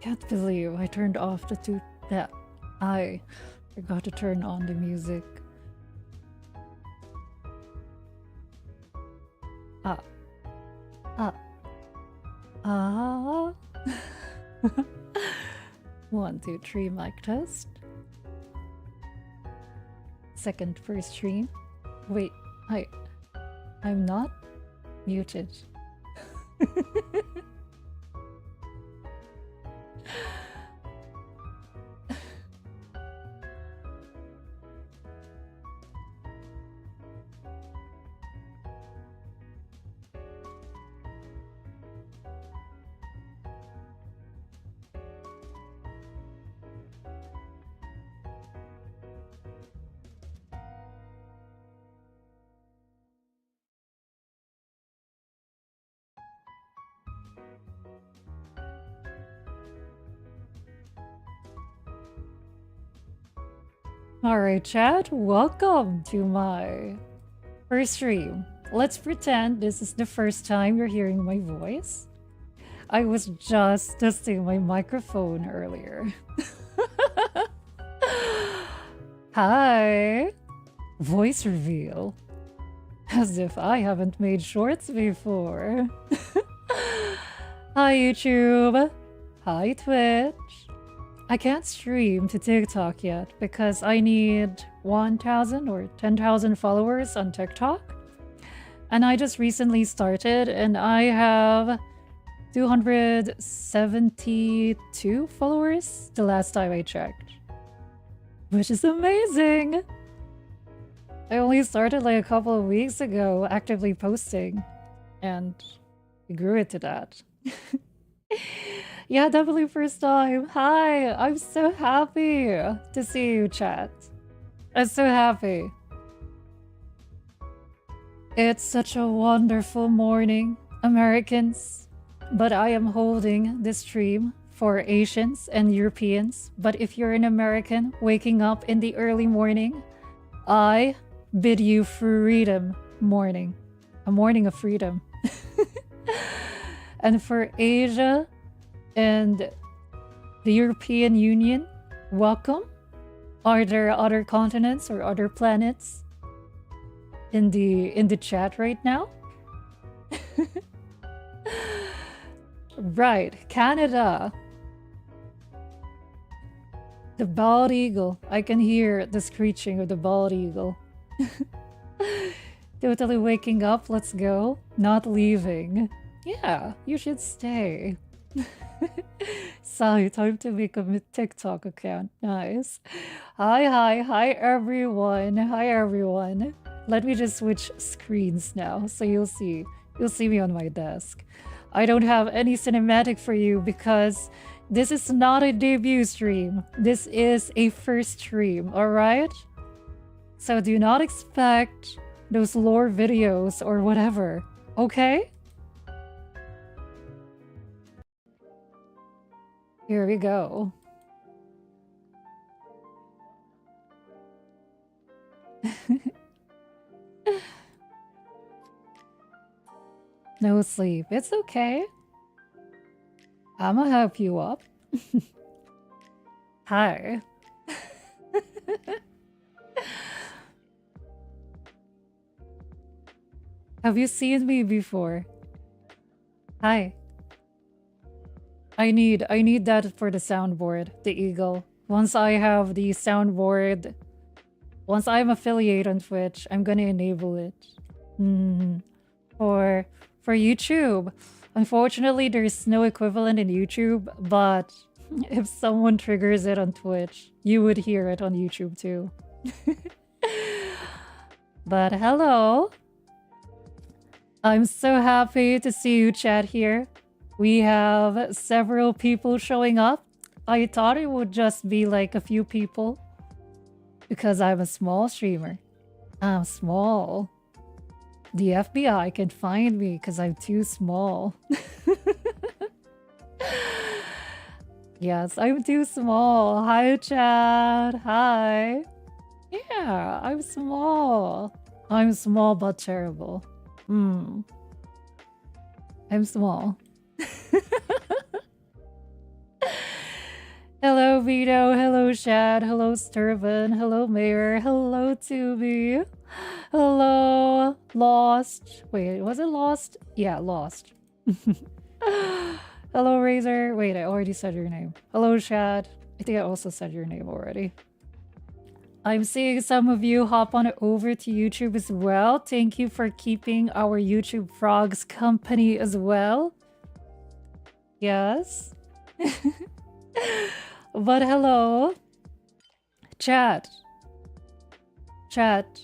Can't believe I turned off I forgot to turn on the music. Ah. Ah. Ah. 1, 2, 3 mic test. Second first stream. Wait, I'm not muted. Alright, chat, welcome to my first stream. Let's pretend this is the first time you're hearing my voice. I was just testing my microphone earlier. Hi! Voice reveal. As if I haven't made shorts before. Hi YouTube! Hi Twitch! I can't stream to TikTok yet because I need 1,000 or 10,000 followers on TikTok. And I just recently started and I have 272 followers the last time I checked. Which is amazing! I only started like a couple of weeks ago actively posting. And we grew it to that. Yeah, definitely first time. Hi, I'm so happy to see you, chat. I'm so happy. It's such a wonderful morning, Americans. But I am holding this stream for Asians and Europeans. But if you're an American waking up in the early morning, I bid you freedom morning. A morning of freedom. And for Asia and the European Union, welcome. Are there other continents or other planets in the chat right now? Right, Canada. The bald eagle. I can hear the screeching of the bald eagle. Totally waking up, let's go. Not leaving. Yeah, you should stay. Sorry, time to make a TikTok account. Nice. Hi everyone. Hi everyone. Let me just switch screens now so you'll see me on my desk. I don't have any cinematic for you because this is not a debut stream. This is a first stream, alright? So do not expect those lore videos or whatever, okay? Here we go. No sleep. It's okay. I'ma help you up. Hi. Have you seen me before? Hi. I need that for the soundboard, the eagle. Once I have the soundboard, once I'm affiliate on Twitch, I'm gonna enable it. For YouTube. Unfortunately, there's no equivalent in YouTube, but if someone triggers it on Twitch, you would hear it on YouTube too. But hello. I'm so happy to see you chat here. We have several people showing up. I thought it would just be like a few people because I'm a small streamer. I'm small. The FBI can find me because I'm too small. Yes, I'm too small. Hi, Chad. Hi. Yeah, I'm small. I'm small but terrible. I'm small. Hello, Vito. Hello, Shad. Hello, Sturban. Hello, Mayor. Hello, Tubi. Hello, Lost. Wait, was it Lost? Yeah, Lost. Hello, Razor. Wait, I already said your name. Hello, Shad. I think I also said your name already. I'm seeing some of you hop on over to YouTube as well. Thank you for keeping our YouTube frogs company as well. Yes. But hello. Chat. Chat.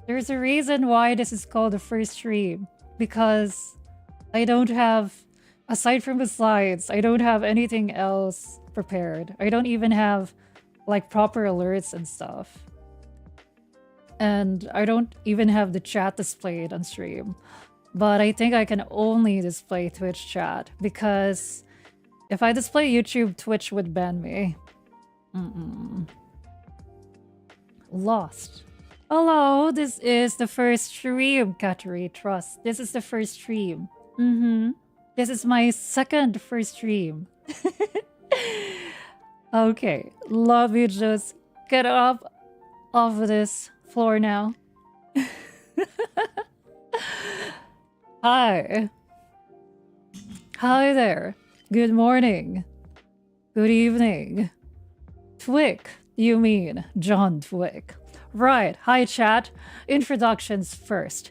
There's a reason why this is called the first stream. Because I don't have, aside from the slides, I don't have anything else prepared. I don't even have like proper alerts and stuff. And I don't even have the chat displayed on stream. But I think I can only display Twitch chat because if I display YouTube, Twitch would ban me. Lost. Hello, this is the first stream, Katari. Trust. This is the first stream. This is my second first stream. Okay, let me just get up off of this floor now. Hi. Hi there. Good morning. Good evening. Twick, you mean John Twick. Right, hi chat. Introductions first.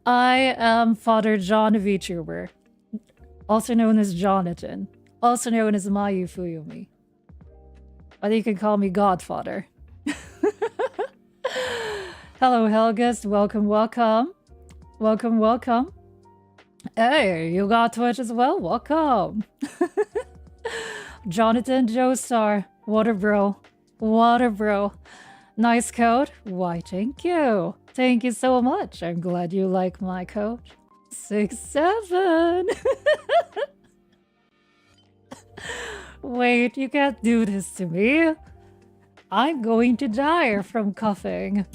I am Father John VTUBER, also known as Jonathan, also known as Mayu Fuyumi. But you can call me Godfather. Hello, Helgust. Welcome, welcome. Welcome, welcome. Hey, you got Twitch as well? Welcome. Jonathan Joestar. Water bro. Water bro. Nice coat. Why, thank you. Thank you so much. I'm glad you like my coat. 6'7". Wait, you can't do this to me. I'm going to die from coughing.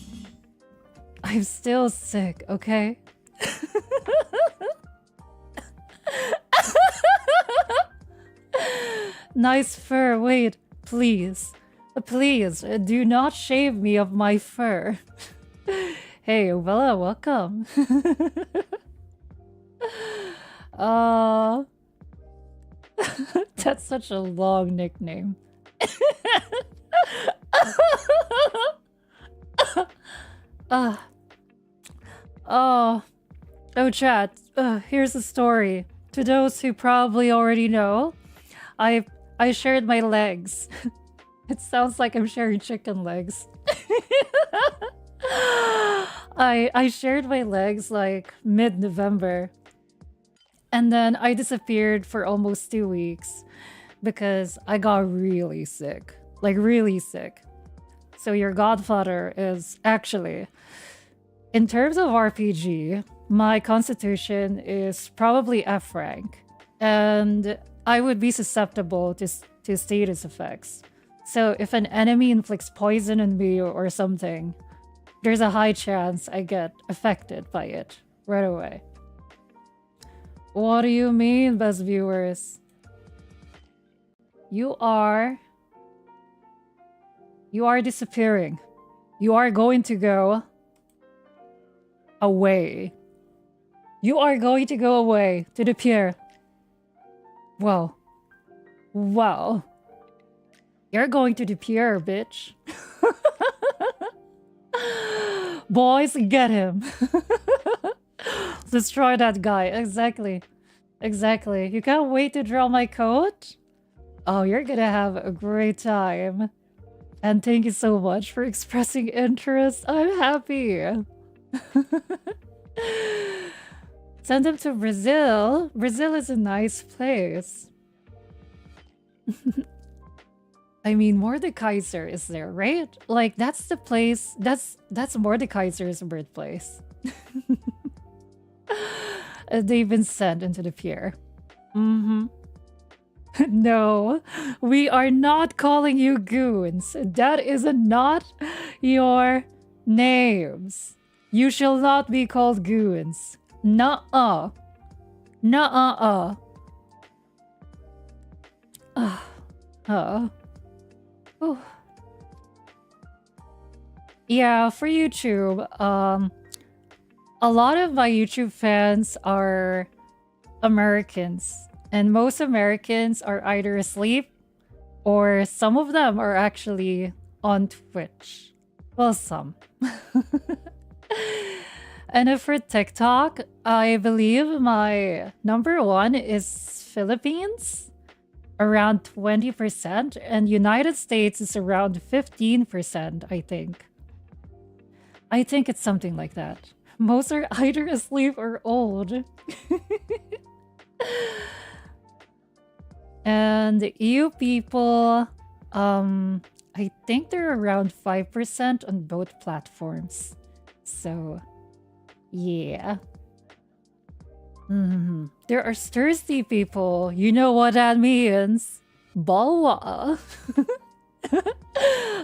I'm still sick, okay? Nice fur. Wait, please. Please, do not shave me of my fur. Hey, Bella, welcome. That's such a long nickname. Oh, chat. Here's the story. To those who probably already know, I shared my legs. It sounds like I'm sharing chicken legs. I shared my legs like mid-November. And then I disappeared for almost 2 weeks because I got really sick. Like really sick. So your godfather is actually, in terms of RPG, my constitution is probably F rank. And I would be susceptible to status effects. So if an enemy inflicts poison on me or something, there's a high chance I get affected by it right away. What do you mean, best viewers? You are disappearing. You are going to go away. You are going to go away to the pier. Whoa. Wow. You're going to the pier, bitch. Boys, get him. Destroy that guy. Exactly. Exactly. You can't wait to draw my coat? Oh, you're gonna have a great time. And thank you so much for expressing interest. I'm happy. Send him to Brazil. Brazil is a nice place. I mean, Mordekaiser is there, right? Like, that's the place. That's Mordekaiser's birthplace. They've been sent into the pier. Mm-hmm. No, we are not calling you goons. That is not your names. You shall not be called goons. Nuh-uh. Nuh-uh-uh. Oh. Yeah, for YouTube, a lot of my YouTube fans are Americans. And most Americans are either asleep or some of them are actually on Twitch. Well, some. And if for TikTok, I believe my number one is Philippines, around 20%, and United States is around 15%, I think. I think it's something like that. Most are either asleep or old. And you people, I think they're around 5% on both platforms. So, yeah. There are thirsty people. You know what that means. Balwa.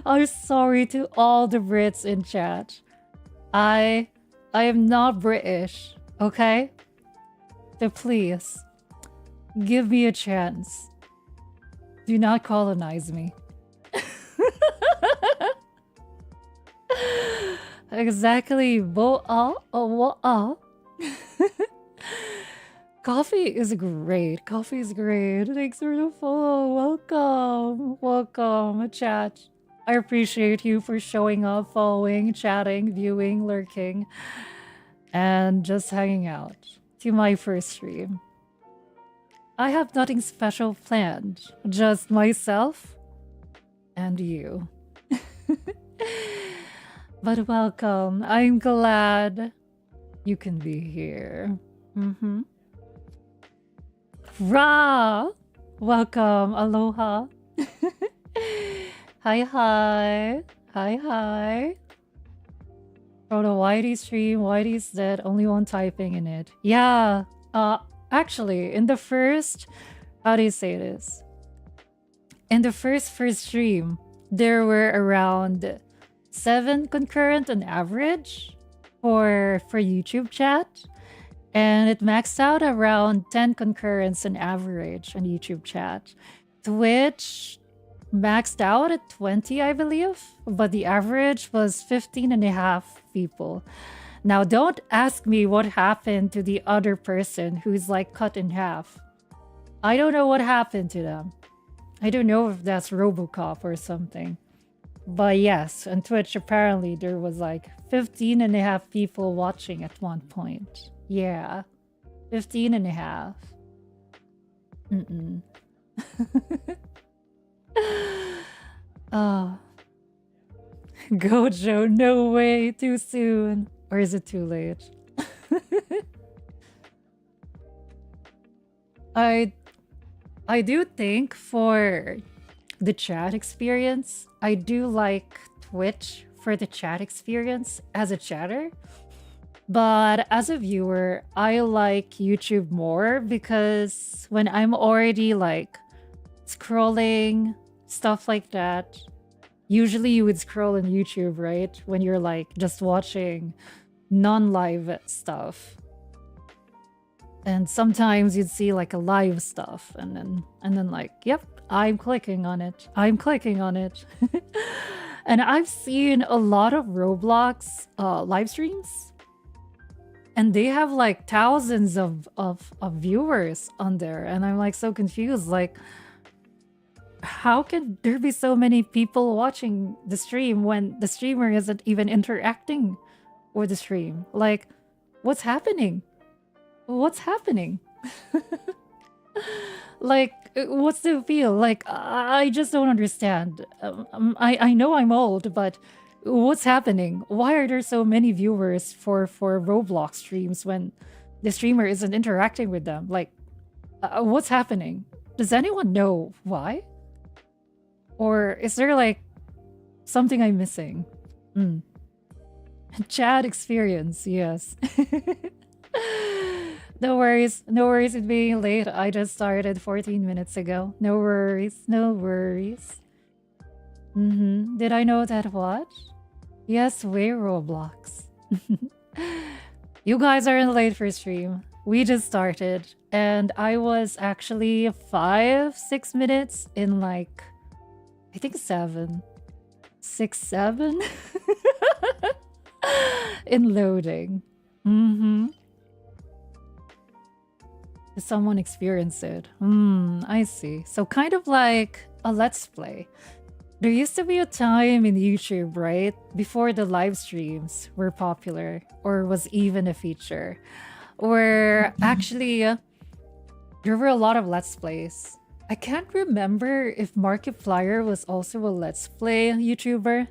I'm sorry to all the Brits in chat. I am not British, okay? So please, give me a chance. Do not colonize me. Exactly. Coffee is great. Coffee is great. Thanks for the follow. Welcome. Welcome, chat. I appreciate you for showing up, following, chatting, viewing, lurking, and just hanging out to my first stream. I have nothing special planned, just myself and you. But welcome. I'm glad you can be here. Ra! Welcome. Aloha. Hi, hi. Hi, hi. From the Whitey stream, Whitey's dead. Only one typing in it. Yeah. Actually, in the first... How do you say this? In the first stream, there were around 7 concurrent on average for YouTube chat. And it maxed out around 10 concurrents on average on YouTube chat. Twitch maxed out at 20, I believe. But the average was 15.5 people. Now, don't ask me what happened to the other person who's like cut in half. I don't know what happened to them. I don't know if that's RoboCop or something. But yes, on Twitch, apparently there was like 15.5 people watching at one point. Yeah, 15.5. Oh. Gojo, no way, too soon. Or is it too late? I do think for the chat experience, I do like Twitch for the chat experience as a chatter. But as a viewer, I like YouTube more because when I'm already like scrolling, stuff like that, usually you would scroll on YouTube, right? When you're like just watching non-live stuff. And sometimes you'd see like a live stuff and then like, yep, I'm clicking on it. I'm clicking on it. And I've seen a lot of Roblox live streams, and they have like thousands of viewers on there, and I'm like so confused, like how can there be so many people watching the stream when the streamer isn't even interacting with the stream? Like, what's happening? What's happening? Like, what's the feel? Like, I just don't understand. I know I'm old, but what's happening? Why are there so many viewers for Roblox streams when the streamer isn't interacting with them? Like, what's happening? Does anyone know why? Or is there like something I'm missing? Chat experience, yes. No worries with being late. I just started 14 minutes ago. No worries, no worries. Did I know that what? Yes, we're Roblox. You guys aren't late for stream. We just started, and I was actually 5-6 minutes in, like, I think 7. 6-7 in loading. Does someone experience it? I see. So kind of like a let's play. There used to be a time in YouTube, right? Before the live streams were popular or was even a feature. Where actually there were a lot of let's plays. I can't remember if Markiplier was also a let's play YouTuber,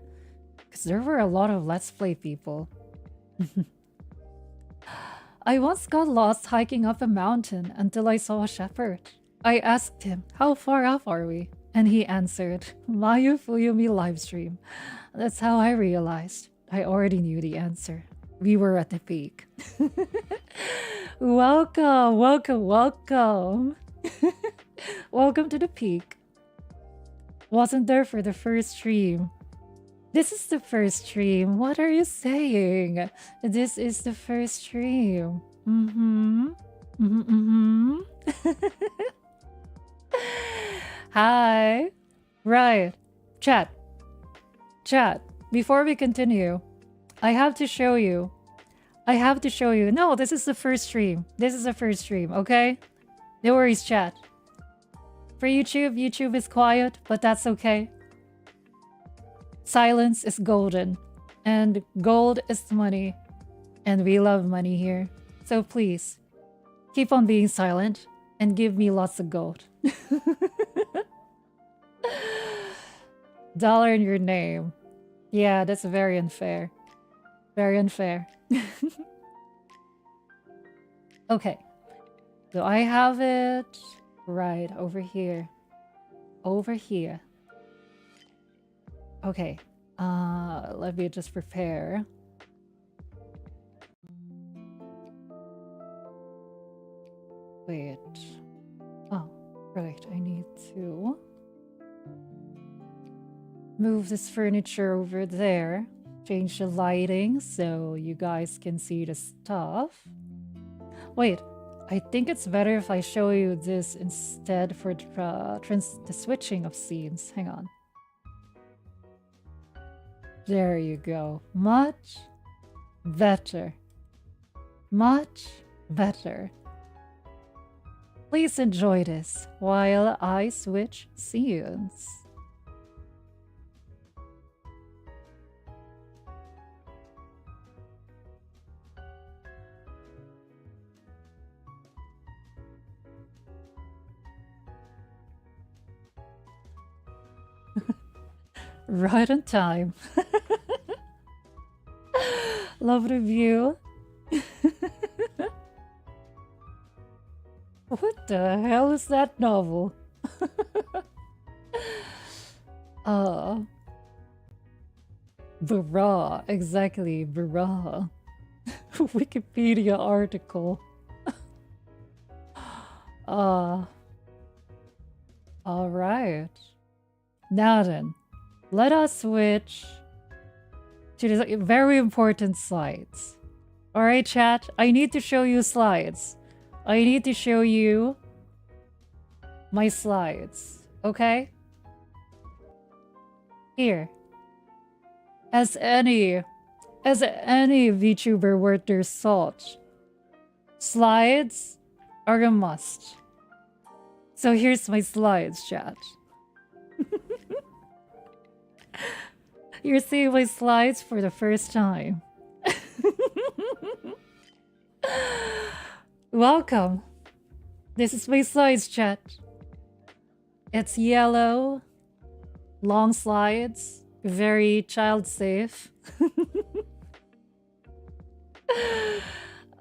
because there were a lot of let's play people. I once got lost hiking up a mountain until I saw a shepherd. I asked him, how far up are we? And he answered, Mayu Fuyumi livestream. That's how I realized. I already knew the answer. We were at the peak. Welcome, welcome, welcome. Welcome to the peak. Wasn't there for the first stream. This is the first stream. What are you saying? This is the first stream. Hi. Right. Chat. Chat. Before we continue, I have to show you. No, this is the first stream. This is the first stream, okay? No worries, chat. For YouTube, YouTube is quiet, but that's okay. Silence is golden, and gold is money, and we love money here. So please, keep on being silent and give me lots of gold. Dollar in your name. Yeah, that's very unfair. Very unfair. Okay. So I have it right over here. Over here. Okay. Let me just prepare. Wait. Oh, right. I need to move this furniture over there. Change the lighting so you guys can see the stuff. Wait. I think it's better if I show you this instead for the switching of scenes. Hang on. There you go. Much better. Much better. Please enjoy this while I switch scenes. Right on time. Love the view. What the hell is that novel? Bruh, exactly, bruh. Wikipedia article. All right. Now then, let us switch to the very important slides. All right, chat, I need to show you slides. I need to show you my slides, okay? Here. As any VTuber worth their salt, slides are a must. So here's my slides, chat. You're seeing my slides for the first time. Welcome. This is my slides, chat. It's yellow, long slides, very child safe.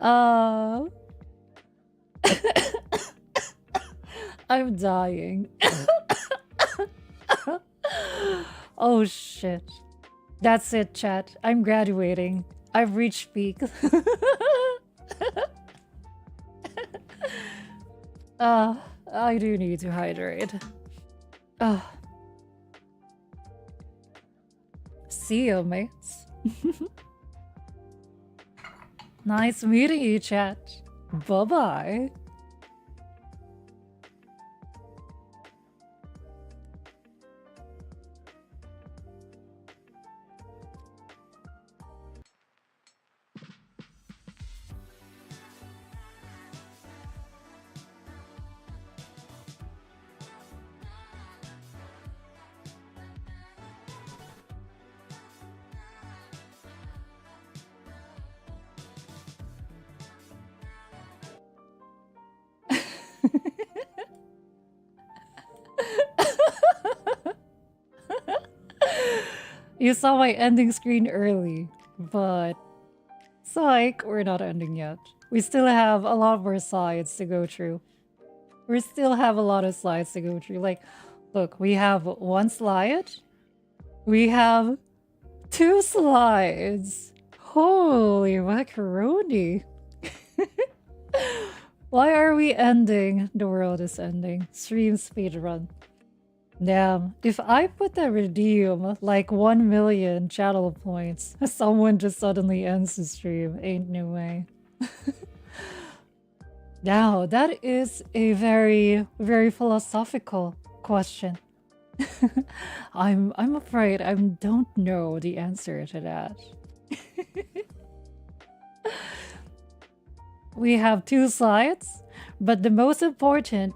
I'm dying. Oh shit. That's it, chat. I'm graduating. I've reached peak. I do need to hydrate. See you, mates. Nice meeting you, chat. Bye-bye. You saw my ending screen early, but psych, we're not ending yet. We still have a lot more slides to go through. We still have a lot of slides to go through. Like, look, we have one slide. We have 2 slides. Holy macaroni. Why are we ending? The world is ending. Stream speedrun. Damn, if I put the redeem like 1 million channel points, someone just suddenly ends the stream. Ain't no way. Now, that is a very, very philosophical question. I'm afraid I don't know the answer to that. We have 2 slides, but the most important,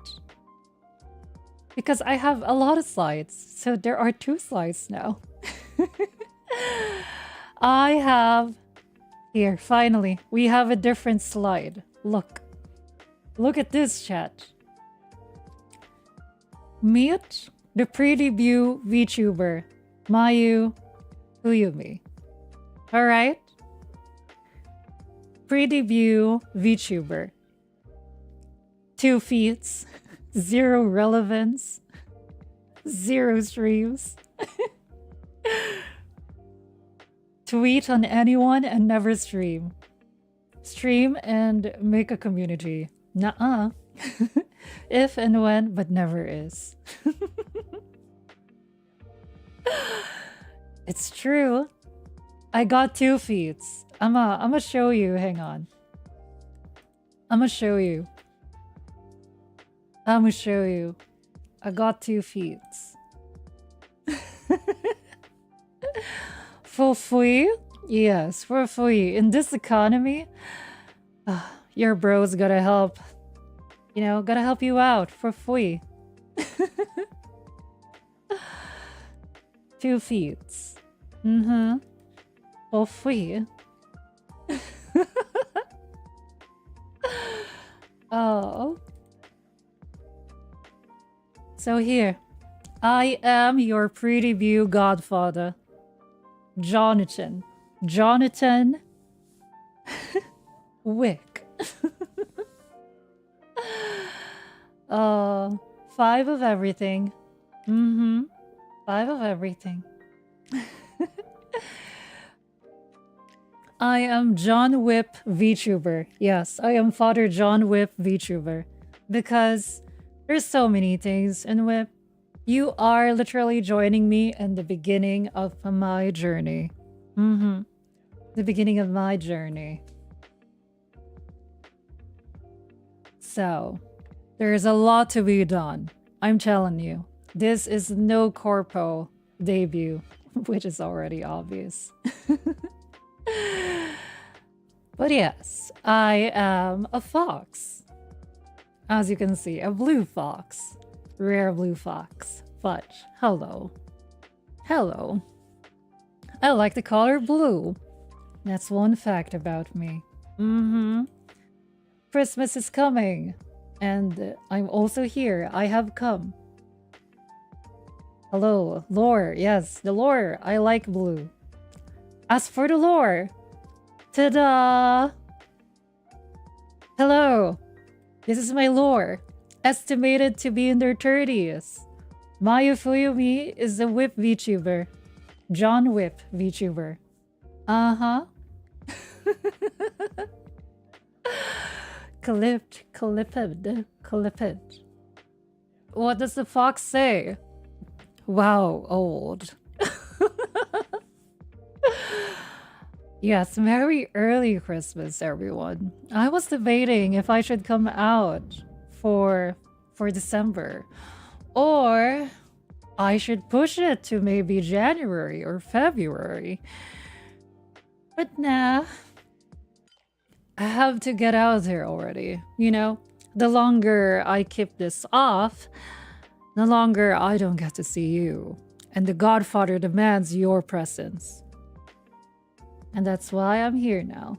because I have a lot of slides, so there are 2 slides now. I have, here, finally, we have a different slide. Look at this, chat. Meet the pretty view VTuber, Mayu Uyumi. Alright? Pretty view VTuber. 2 feats, 0 relevance, 0 streams. Tweet on anyone and never stream. Stream and make a community. Nuh-uh. If and when, but never is. It's true. I got 2 feats. I'ma show you. Hang on. I'ma show you. I got 2 feats. For free? Yes, for free. In this economy, your bro's gotta help. You know, gotta help you out for free. 2 feats. For free. Oh. So here, I am your pretty view godfather, Jonathan Wick. 5 of everything. 5 of everything. I am John Whip VTuber. Yes, I am Father John Whip VTuber. Because there's so many things in Whip. You are literally joining me in the beginning of my journey. The beginning of my journey. So, there's a lot to be done. I'm telling you. This is no corpo debut, which is already obvious. But yes, I am a fox. As you can see, a blue fox. Rare blue fox. But, hello. Hello. I like the color blue. That's one fact about me. Christmas is coming. And I'm also here. I have come. Hello, lore. Yes, the lore. I like blue. As for the lore. Ta-da! Hello. This is my lore. Estimated to be in their 30s. Mayu Fuyumi is a whip VTuber. John Whip VTuber. Uh-huh. Clipped. What does the fox say? Wow, old. Yes, Merry early Christmas, everyone. I was debating if I should come out for December, or I should push it to maybe January or February. But nah, I have to get out there already. You know, the longer I keep this off, the longer I don't get to see you. And the Godfather demands your presence. And that's why I'm here now.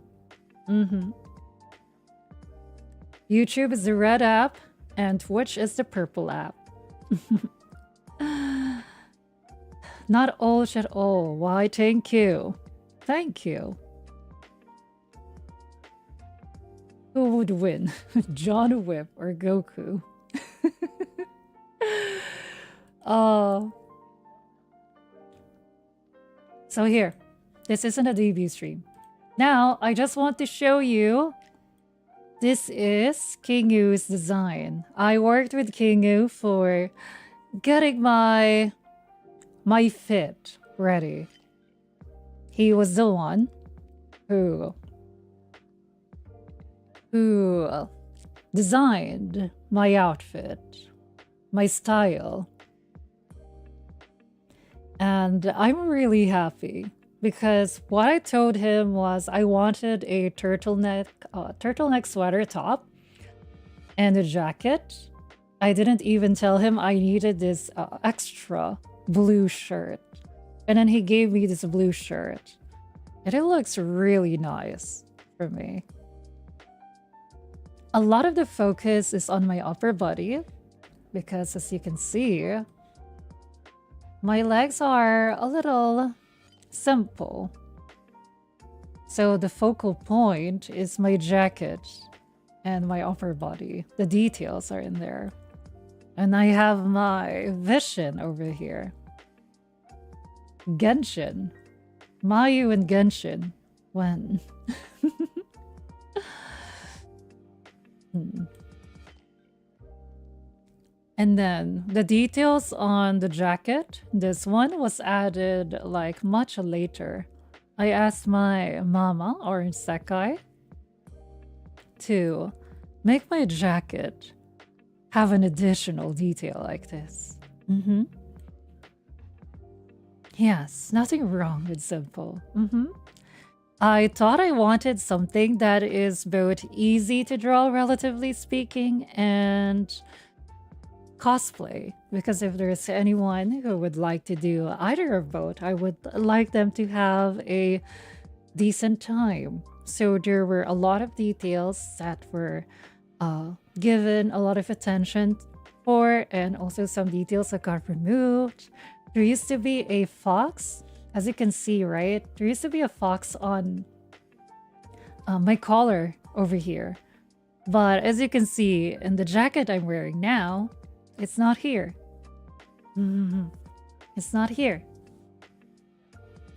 YouTube is the red app, and Twitch is the purple app. Not all at all. Why, thank you. Thank you. Who would win? John Whip or Goku? So here. This isn't a DB stream. Now, I just want to show you. This is Kingu's design. I worked with Kingu for getting my fit ready. He was the one who designed my outfit, my style. And I'm really happy. Because what I told him was I wanted a turtleneck sweater top and a jacket. I didn't even tell him I needed this extra blue shirt. And then he gave me this blue shirt. And it looks really nice for me. A lot of the focus is on my upper body. Because as you can see, my legs are a little simple. So the focal point is my jacket and my upper body. The details are in there. And I have my vision over here. Genshin. Mayu and Genshin. When? And then the details on the jacket, this one was added like much later. I asked my mama or Sekai to make my jacket have an additional detail like this. Yes, nothing wrong with simple. I thought I wanted something that is both easy to draw, relatively speaking, and cosplay, because if there's anyone who would like to do either of both, I would like them to have a decent time. So there were a lot of details that were given a lot of attention for, and also some details that got removed. There used to be a fox, as you can see, right? There used to be a fox on my collar over here. But as you can see in the jacket I'm wearing now, it's not here. It's not here.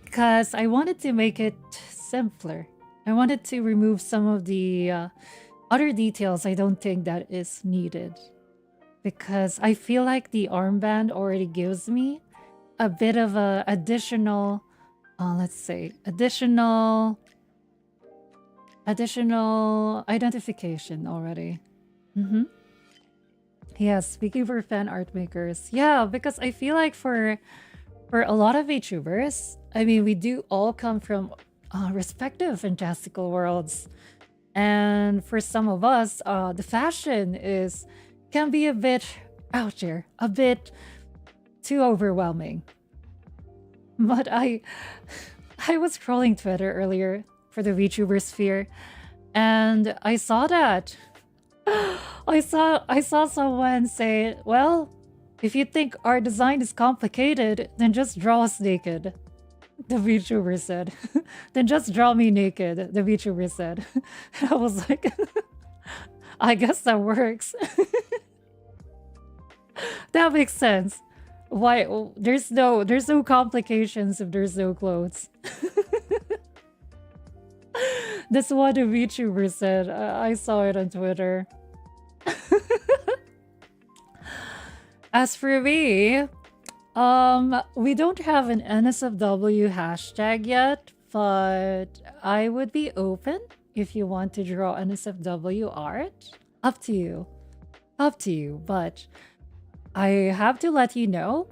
Because I wanted to make it simpler. I wanted to remove some of the other details I don't think that is needed. Because I feel like the armband already gives me a bit of a additional, let's say, additional identification already. Mm-hmm. Yeah, speaking for fan art makers. Yeah, because I feel like for a lot of VTubers, I mean, we do all come from respective fantastical worlds. And for some of us, the fashion is can be a bit out there, a bit too overwhelming. But I was scrolling Twitter earlier for the VTuber sphere, and I saw that. I saw someone say, "Well, if you think our design is complicated, then just draw us naked." The VTuber said. Then just draw me naked, the VTuber said. And I was like, I guess that works. That makes sense. Why there's no complications if there's no clothes. That's what the VTuber said. I saw it on Twitter. As for me, we don't have an NSFW hashtag yet, but I would be open if you want to draw NSFW art. Up to you. Up to you. But I have to let you know,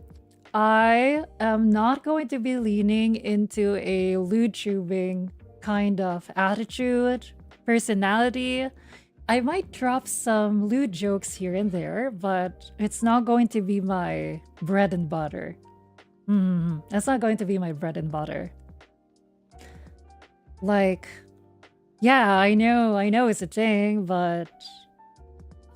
I am not going to be leaning into a lewd tubing kind of attitude, personality. I might drop some lewd jokes here and there, but it's not going to be my bread and butter. That's not going to be my bread and butter. Like, yeah, I know it's a thing, but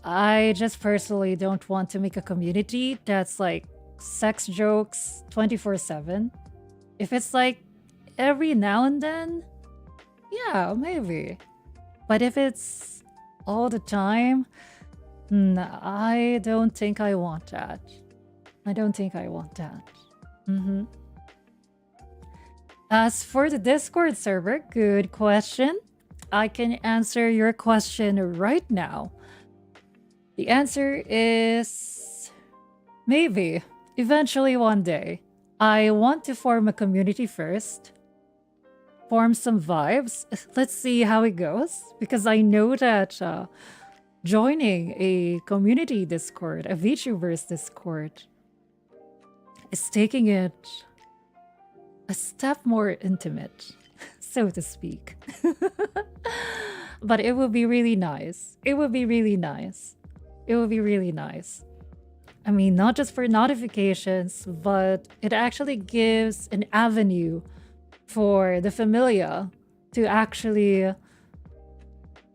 I just personally don't want to make a community that's like sex jokes 24/7. If it's like every now and then, yeah, maybe. But if it's all the time, I don't think I want that. I don't think I want that. As for the Discord server, good question. I can answer your question right now. The answer is maybe. Eventually one day. I want to form a community first. Form some vibes. Let's see how it goes. Because I know that joining a community Discord, a VTubers Discord, is taking it a step more intimate, so to speak. But it would be really nice. It would be really nice. It would be really nice. I mean, not just for notifications, but it actually gives an avenue for the Famiglia to actually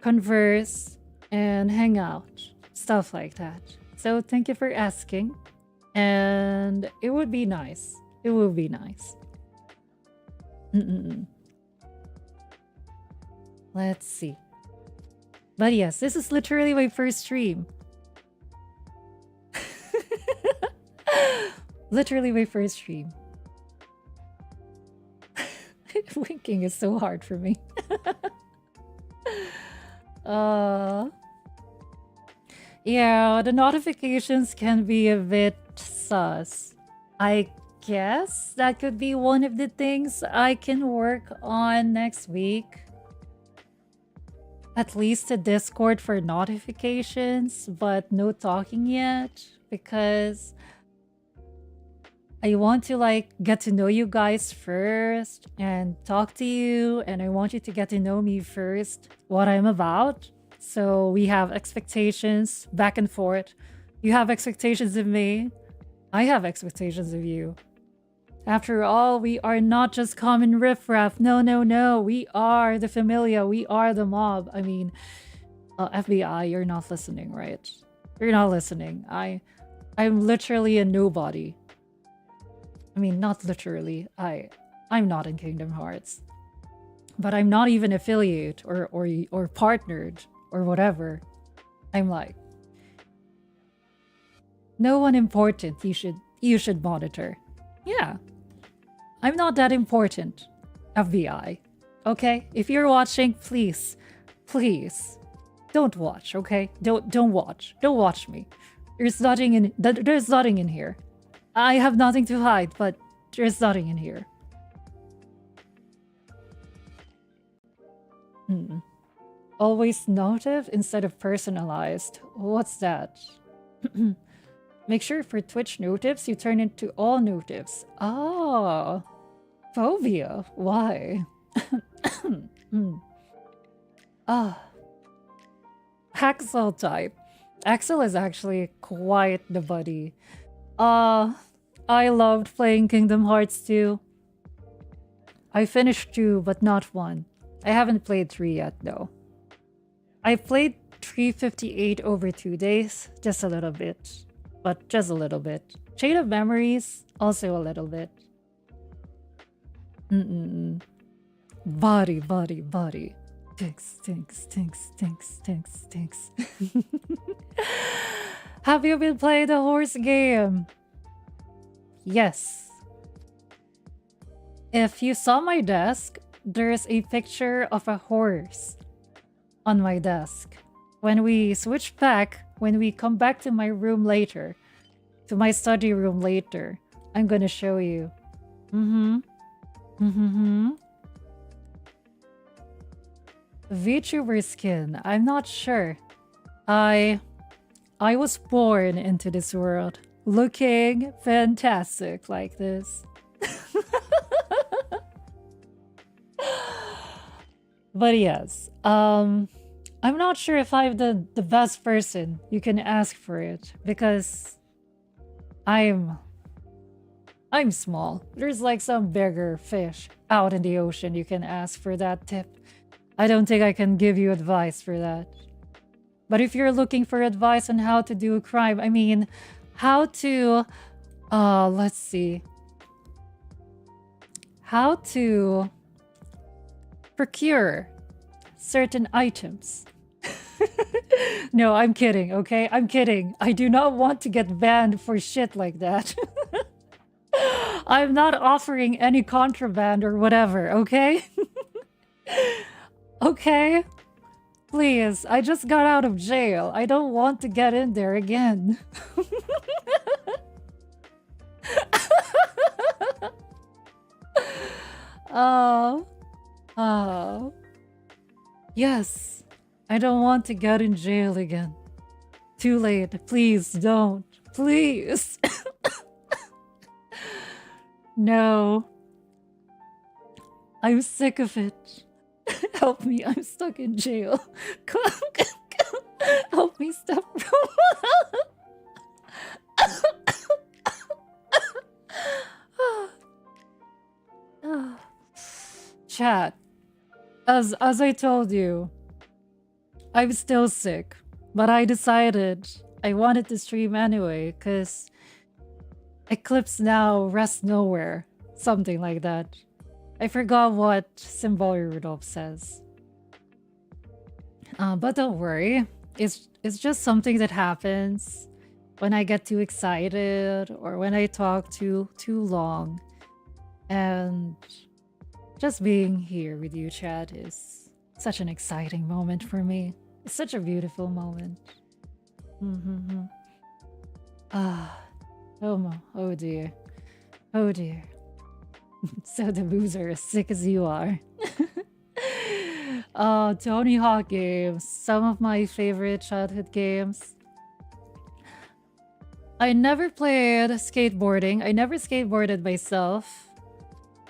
converse and hang out, stuff like that. So thank you for asking. And it would be nice. It would be nice. Let's see. But yes, this is literally my first stream. Literally my first stream. Winking is so hard for me. Yeah, the notifications can be a bit sus. I guess that could be one of the things I can work on next week. At least a Discord for notifications, but no talking yet because I want to like get to know you guys first and talk to you, and I want you to get to know me first, what I'm about. So we have expectations back and forth. You have expectations of me. I have expectations of you. After all, we are not just common riffraff. No, no, no. We are the Famiglia. We are the mob. I mean, FBI, you're not listening, right? You're not listening. I'm literally a nobody. I mean, not literally. I'm not in Kingdom Hearts. But I'm not even affiliate or partnered or whatever. I'm like, no one important you should monitor. Yeah. I'm not that important, FBI. Okay? If you're watching, please don't watch, okay? Don't watch. Don't watch me. There's nothing in here. I have nothing to hide, but there's nothing in here. Always notive instead of personalized. What's that? Make sure for Twitch notifs, you turn it to all notifs. Oh, phobia. Why? Ah, Axel type. Axel is actually quite the buddy. I loved playing Kingdom Hearts 2. I finished 2, but not 1. I haven't played 3 yet, though. I played 358 over 2 days, just a little bit. But just a little bit. Chain of Memories, also a little bit. Body, body, body. Tinks, tinks, tinks, tinks, tinks, tinks. Have you been playing the horse game? Yes. If you saw my desk, there's a picture of a horse on my desk. When we switch back, when we come back to my room later, to my study room later, I'm gonna show you. VTuber skin, I'm not sure. I was born into this world, looking fantastic like this. But yes, I'm not sure if I'm the best person you can ask for it, because I'm small. There's like some bigger fish out in the ocean you can ask for that tip. I don't think I can give you advice for that. But if you're looking for advice on how to do a crime, I mean, how to, let's see. How to procure certain items. No, I'm kidding, okay? I'm kidding. I do not want to get banned for shit like that. I'm not offering any contraband or whatever, okay? Okay? Please, I just got out of jail. I don't want to get in there again. Yes, I don't want to get in jail again. Too late. Please don't. Please. No. I'm sick of it. Help me, I'm stuck in jail. Help me stop. Chat. As I told you, I'm still sick, but I decided I wanted to stream anyway, because Eclipse now, rest nowhere. Something like that. I forgot what Symbol Rudolph says. But don't worry. It's just something that happens when I get too excited or when I talk too long. And just being here with you, chat, is such an exciting moment for me. It's such a beautiful moment. Oh dear. Oh dear. So the boozer, as sick as you are. Tony Hawk games. Some of my favorite childhood games. I never played skateboarding. I never skateboarded myself.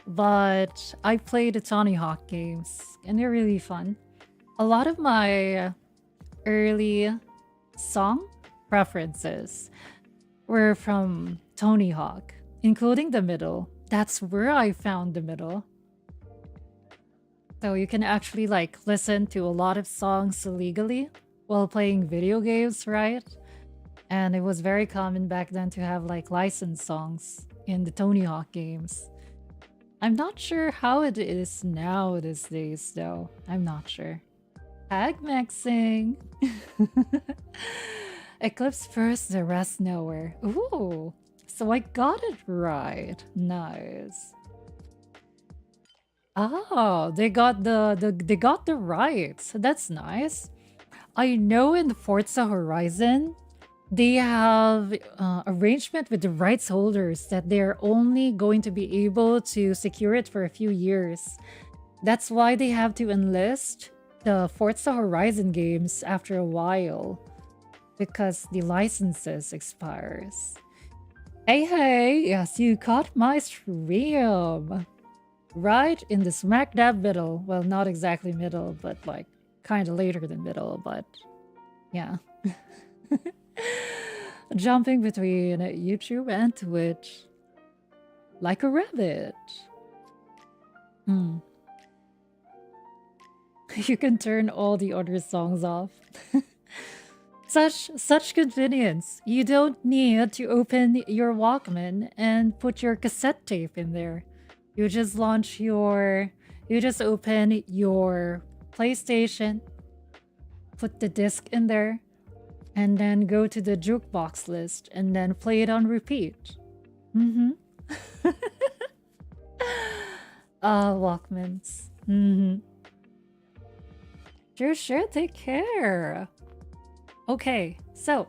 But I played the Tony Hawk games. And they're really fun. A lot of my early song preferences were from Tony Hawk, including the middle. That's where I found the middle. So you can actually like listen to a lot of songs illegally while playing video games, right? And it was very common back then to have like licensed songs in the Tony Hawk games. I'm not sure how it is now these days though. I'm not sure. Tag maxing. Eclipse first, the rest nowhere. Ooh. So I got it right. Nice. Oh, they got the rights. That's nice. I know in the Forza Horizon, they have arrangement with the rights holders that they're only going to be able to secure it for a few years. That's why they have to enlist the Forza Horizon games after a while because the licenses expires. Hey, hey, yes, you caught my stream. Right in the smack dab middle. Well, not exactly middle, but like kind of later than middle, but yeah. Jumping between YouTube and Twitch like a rabbit. You can turn all the other songs off. Such convenience. You don't need to open your Walkman and put your cassette tape in there. You just open your PlayStation, put the disc in there, and then go to the jukebox list and then play it on repeat. Walkmans. Sure, take care. Okay, so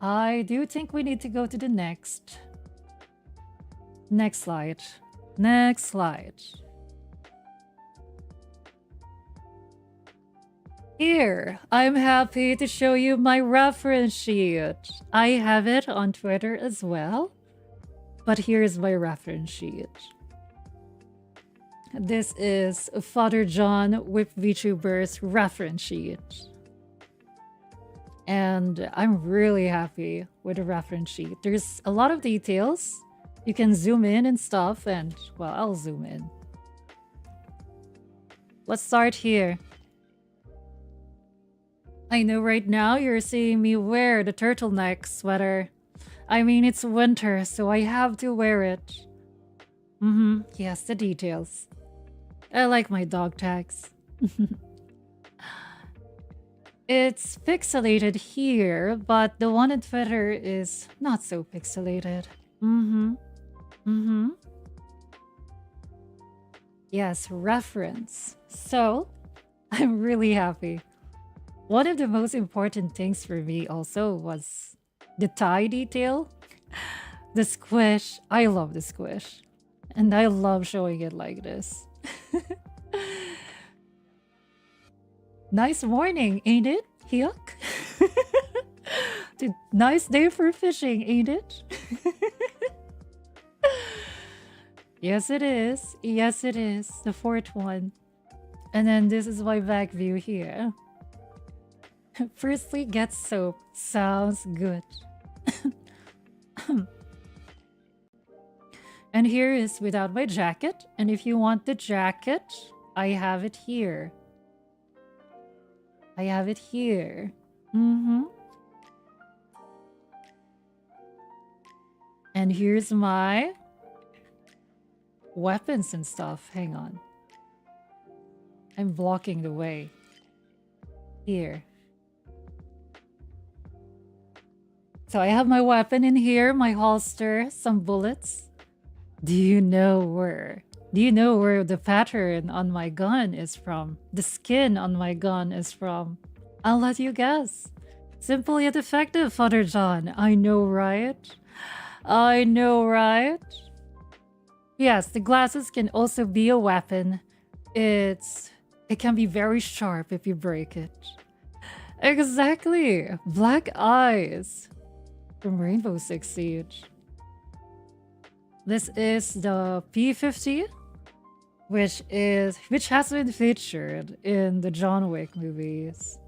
I do think we need to go to the next slide. Next slide. Here, I'm happy to show you my reference sheet. I have it on Twitter as well, but here's my reference sheet. This is Father John with VTuber's reference sheet. And I'm really happy with the reference sheet. There's a lot of details. You can zoom in and stuff, and well, I'll zoom in. Let's start here. I know right now you're seeing me wear the turtleneck sweater. I mean, it's winter, so I have to wear it. Yes, the details. I like my dog tags. It's pixelated here, but the one on Twitter is not so pixelated. Yes, reference. So, I'm really happy. One of the most important things for me also was the tie detail. The squish. I love the squish. And I love showing it like this. Nice morning, ain't it, Hyuk? Nice day for fishing, ain't it? Yes, it is. Yes, it is. The fourth one. And then this is my back view here. Firstly, get soap. Sounds good. And here is without my jacket. And if you want the jacket, I have it here. I have it here. And here's my weapons and stuff. Hang on. I'm blocking the way. Here. So I have my weapon in here, my holster, some bullets. Do you know where the pattern on my gun is from? The skin on my gun is from? I'll let you guess. Simple yet effective, Father John. I know, right? I know, right? Yes, the glasses can also be a weapon. It can be very sharp if you break it. Exactly. Black eyes from Rainbow Six Siege. This is the P50, which has been featured in the John Wick movies.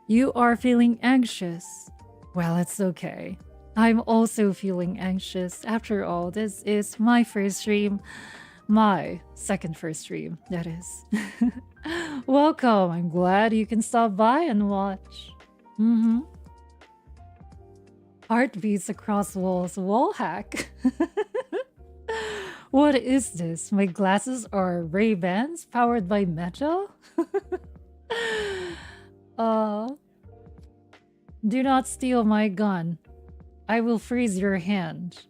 You are feeling anxious. Well, it's okay. I'm also feeling anxious. After all, this is my first stream. My second first stream, that is. Welcome. I'm glad you can stop by and watch. Heartbeats across walls. Wall hack. What is this? My glasses are Ray-Bans powered by metal? Do not steal my gun. I will freeze your hand.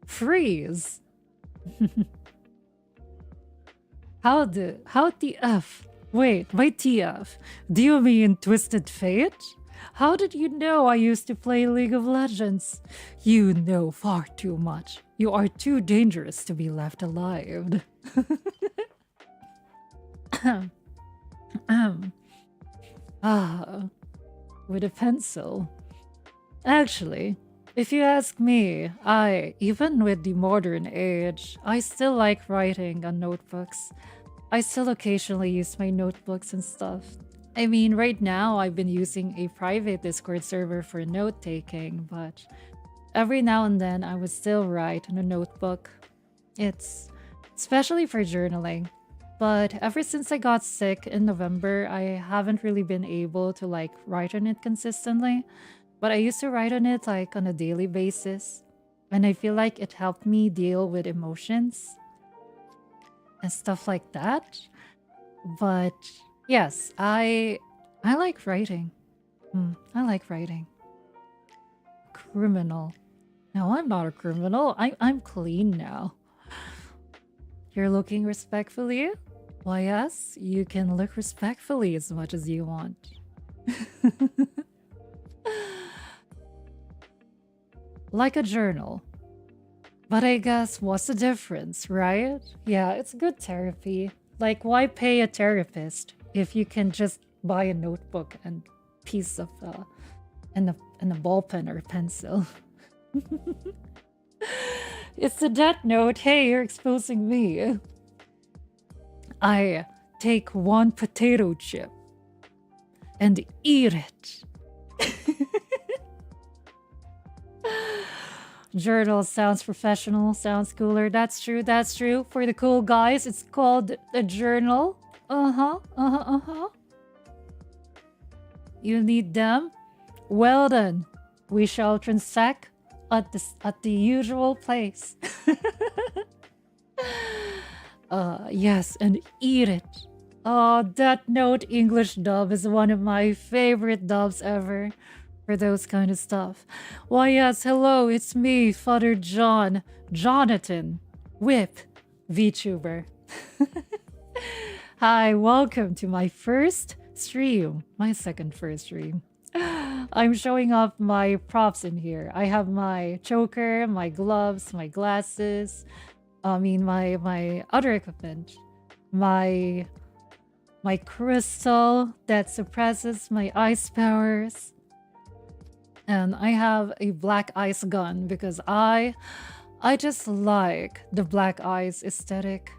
Freeze? How the F? Wait, by TF, do you mean Twisted Fate? How did you know I used to play League of Legends? You know far too much. You are too dangerous to be left alive. Ah, with a pencil. Actually, if you ask me, even with the modern age, I still like writing on notebooks. I still occasionally use my notebooks and stuff. I mean, right now I've been using a private Discord server for note taking, but every now and then I would still write on a notebook. It's especially for journaling. But ever since I got sick in November, I haven't really been able to like write on it consistently. But I used to write on it like on a daily basis. And I feel like it helped me deal with emotions and stuff like that. But yes, I like writing. I like writing. Criminal. No, I'm not a criminal. I'm clean now. You're looking respectfully? Why, yes, you can look respectfully as much as you want. Like a journal. But I guess what's the difference, right? Yeah, it's good therapy. Like, why pay a therapist if you can just buy a notebook and piece of and a ball pen or pencil? It's the death note. Hey, you're exposing me. I take one potato chip and eat it. Journal sounds professional, sounds cooler. That's true, that's true. For the cool guys, it's called a journal. You need them? Well then, we shall transact at the usual place. Yes, and eat it. Oh, Death Note English dub is one of my favorite dubs ever for those kind of stuff. Why, yes, hello, it's me, Father John, Jonathan, Whip, VTuber. Hi, welcome to my first stream, my second first stream. I'm showing off my props in here. I have my choker, my gloves, my glasses. I mean, my other equipment, my crystal that suppresses my ice powers, and I have a black ice gun because I just like the black ice aesthetic.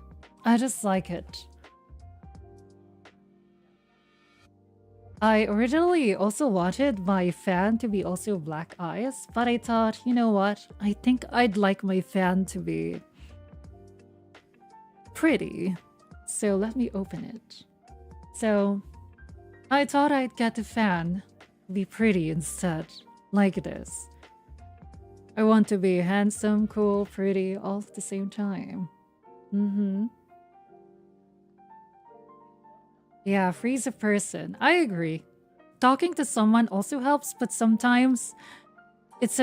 I just like it. I originally also wanted my fan to be also black eyes, but I thought, you know what? I think I'd like my fan to be pretty. So let me open it. So I thought I'd get the fan be pretty instead, like this. I want to be handsome, cool, pretty, all at the same time. Yeah, freeze a person. I agree. Talking to someone also helps, but sometimes it's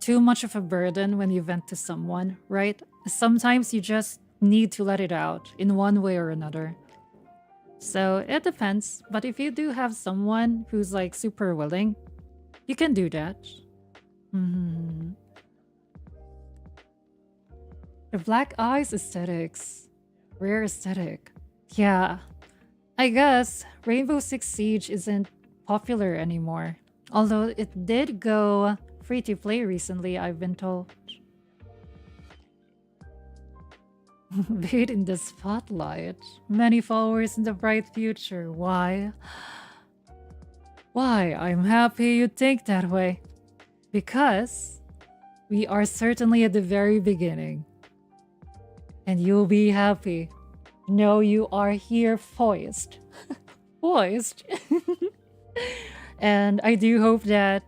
too much of a burden when you vent to someone, right? Sometimes you just need to let it out in one way or another. So it depends, but if you do have someone who's like super willing, you can do that. The black eyes aesthetics. Rare aesthetic. Yeah. I guess Rainbow Six Siege isn't popular anymore. Although it did go free to play recently, I've been told. Viewed in the spotlight. Many followers in the bright future. Why? Why? I'm happy you think that way. Because we are certainly at the very beginning. And you'll be happy. No, you are here poised. Poised. And I do hope that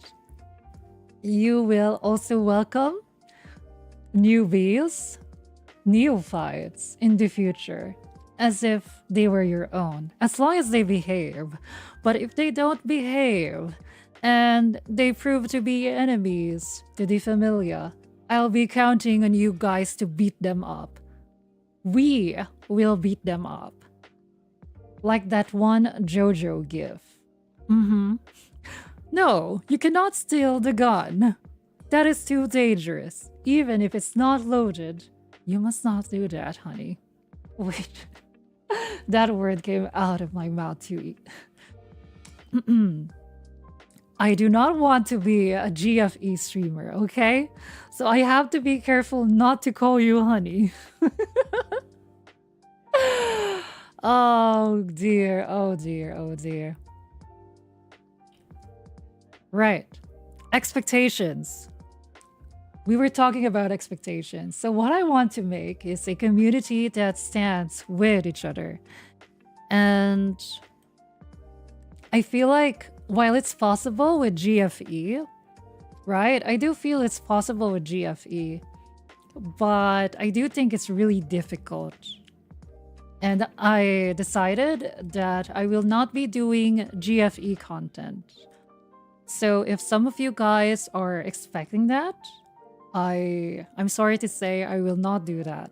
you will also welcome newbies, neophytes in the future as if they were your own, as long as they behave. But if they don't behave and they prove to be enemies to the Famiglia, I'll be counting on you guys to beat them up. We will beat them up. Like that one JoJo gif. No, you cannot steal the gun. That is too dangerous. Even if it's not loaded, you must not do that, honey. Wait. That word came out of my mouth too. I do not want to be a GFE streamer, okay? So I have to be careful not to call you honey. Oh dear, oh dear, oh dear. Right. Expectations. We were talking about expectations. So what I want to make is a community that stands with each other. And I feel like while it's possible with GFE, right? I do feel it's possible with GFE, but I do think it's really difficult. And I decided that I will not be doing GFE content. So if some of you guys are expecting that, I'm sorry to say I will not do that.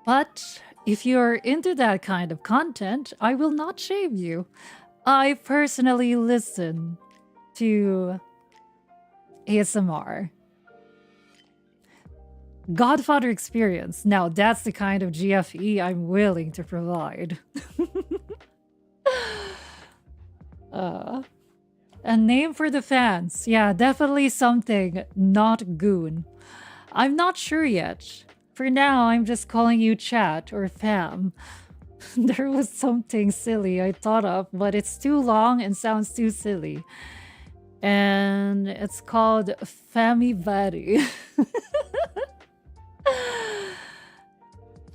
But if you're into that kind of content, I will not shame you. I personally listen to ASMR. Godfather experience. Now that's the kind of GFE I'm willing to provide. A name for the fans. Yeah, definitely something not goon. I'm not sure yet. For now, I'm just calling you chat or fam. There was something silly I thought of, but it's too long and sounds too silly. And it's called Famiglia.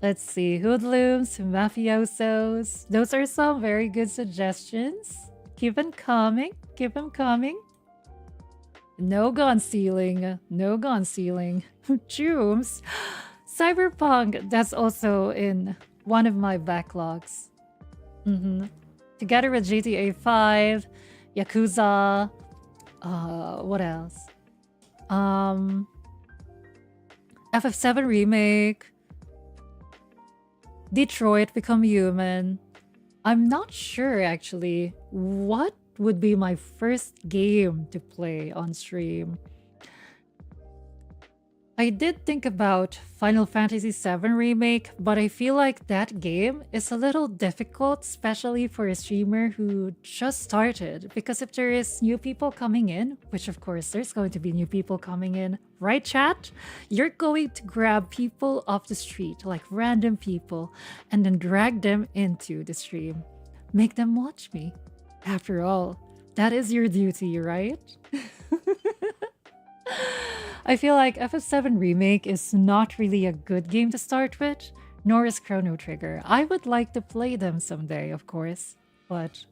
Let's see. Hoodlums, mafiosos. Those are some very good suggestions. Keep them coming. Keep them coming. No gun stealing. No gun stealing. Jooms. Cyberpunk. That's also in one of my backlogs. Together with GTA 5, Yakuza. What else? FF7 Remake. Detroit Become Human. I'm not sure actually what would be my first game to play on stream. I did think about Final Fantasy VII Remake, but I feel like that game is a little difficult, especially for a streamer who just started. Because if there is new people coming in, which of course there's going to be new people coming in, right chat? You're going to grab people off the street, like random people, and then drag them into the stream. Make them watch me. After all, that is your duty, right? I feel like FF7 Remake is not really a good game to start with, nor is Chrono Trigger. I would like to play them someday, of course, but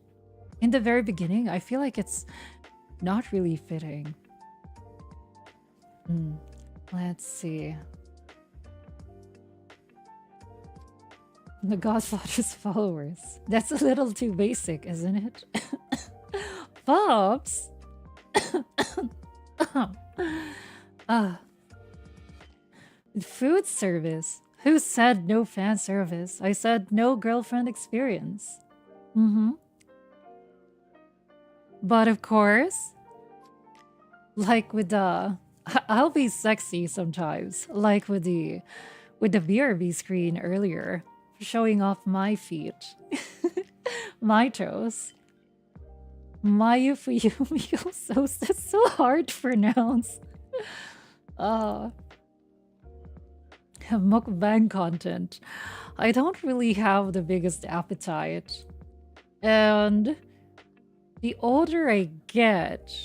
in the very beginning, I feel like it's not really fitting. Let's see. The Godfather's followers. That's a little too basic, isn't it? Pops! Food service. Who said no fan service? I said no girlfriend experience. But of course, like with the... I'll be sexy sometimes. Like with the BRB screen earlier. Showing off my feet. My toes. Mayu Fuyumi. So that's so hard to pronounce. Mukbang content. I don't really have the biggest appetite. And the older I get,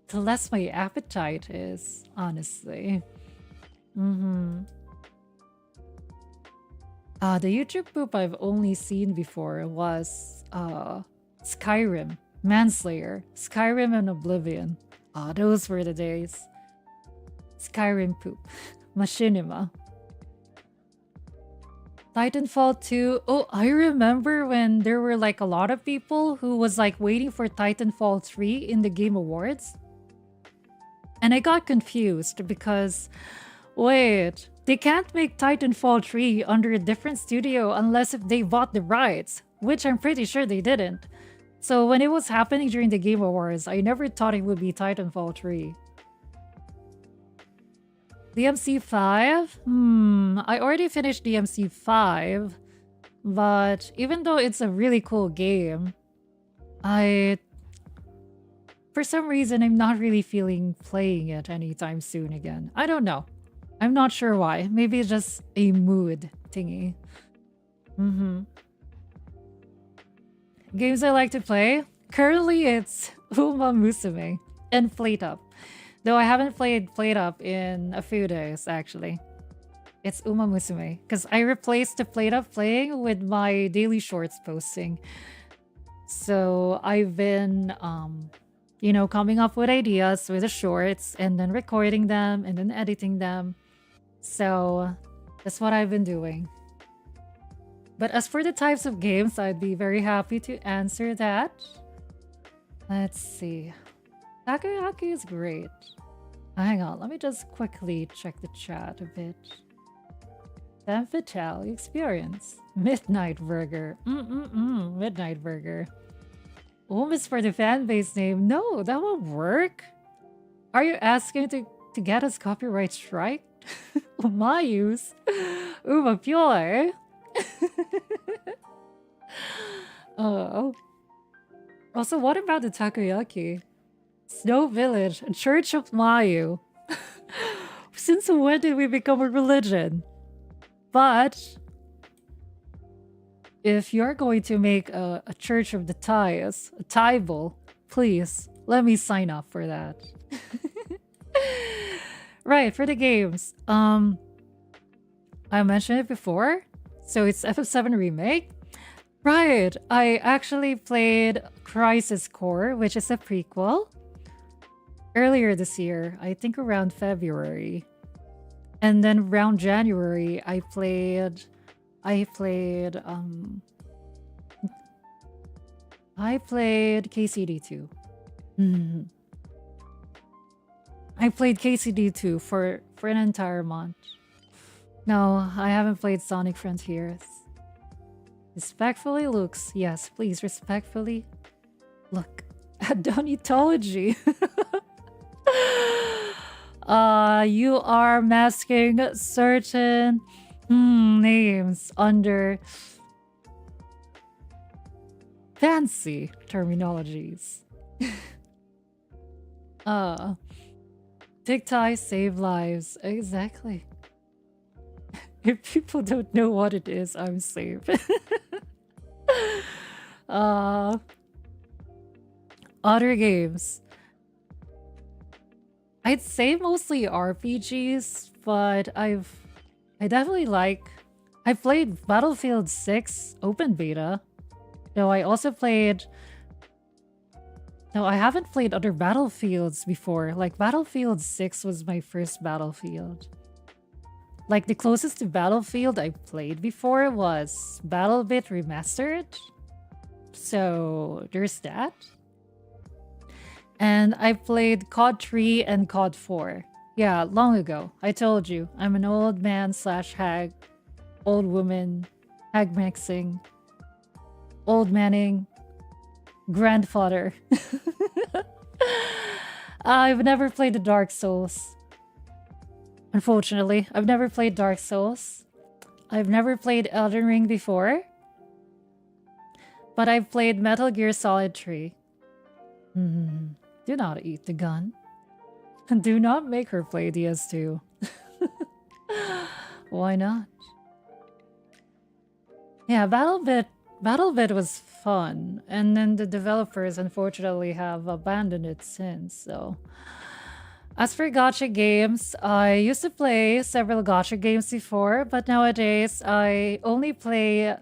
the less my appetite is, honestly. The YouTube poop I've only seen before was Skyrim, Manslayer, Skyrim and Oblivion. Those were the days. Skyrim poop. Machinima. Titanfall 2. Oh, I remember when there were like a lot of people who was like waiting for Titanfall 3 in the Game Awards. And I got confused because, wait, they can't make Titanfall 3 under a different studio unless if they bought the rights, which I'm pretty sure they didn't. So when it was happening during the Game Awards, I never thought it would be Titanfall 3. DMC5? I already finished DMC5, but even though it's a really cool game, for some reason, I'm not really feeling playing it anytime soon again. I don't know. I'm not sure why. Maybe it's just a mood thingy. Games I like to play? Currently, it's Uma Musume and Plate Up. Though I haven't played Plate Up in a few days, actually. It's Uma Musume. Because I replaced the Plate Up playing with my daily shorts posting. So I've been, you know, coming up with ideas with the shorts and then recording them and then editing them. So that's what I've been doing. But as for the types of games, I'd be very happy to answer that. Let's see. Takoyaki is great. Hang on, let me just quickly check the chat a bit. Femme Fatale experience. Midnight Burger. Midnight Burger. Is for the fan base name. No, that won't work. Are you asking to get us copyright strike? Mayu's. Uma Pure. Oh. Also, what about the takoyaki? Snow Village, Church of Mayu. Since when did we become a religion? But if you're going to make a Church of the Thais, a Thai-bowl, please let me sign up for that. Right, for the games. I mentioned it before. So it's FF7 Remake. Right, I actually played Crisis Core, which is a prequel, earlier this year, I think around February. And then around January, I played KCD2. I played KCD2 for an entire month. No, I haven't played Sonic Frontiers. Respectfully, Lux. Yes, please, respectfully. Look at Donitology. You are masking certain names under fancy terminologies. TikTok save lives. Exactly. If people don't know what it is, I'm safe. Other games. I'd say mostly RPGs, but I definitely I played Battlefield 6 open beta. No, I haven't played other Battlefields before. Like Battlefield 6 was my first Battlefield. Like the closest to Battlefield I played before was BattleBit Remastered. So there's that. And I played COD 3 and COD 4. Yeah, long ago. I told you, I'm an old man / hag, old woman, hag mixing, old manning, grandfather. I've never played the Dark Souls. Unfortunately, I've never played Dark Souls. I've never played Elden Ring before. But I've played Metal Gear Solid 3. Do not eat the gun. Do not make her play DS2. Why not? Yeah, BattleBit was fun. And then the developers unfortunately have abandoned it since, so... As for gacha games, I used to play several gacha games before, but nowadays I only play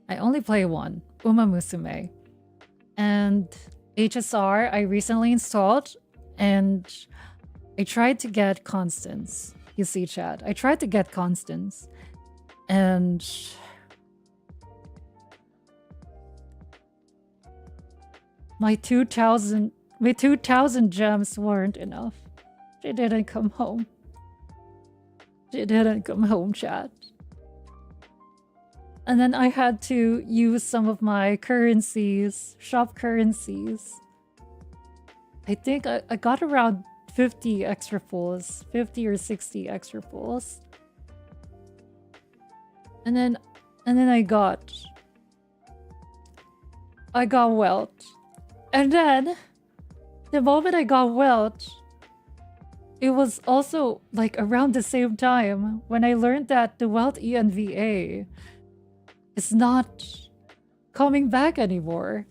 one, Uma Musume. And HSR I recently installed, and I tried to get Constance. You see, chat. I tried to get Constance, and my 2,000 gems weren't enough. She didn't come home. She didn't come home, chat. And then I had to use some of my currencies, shop currencies. I think I got around 50 extra pulls, 50 or 60 extra pulls. And then I got welt. And then the moment I got welt, it was also like around the same time when I learned that the welt ENVA is not coming back anymore.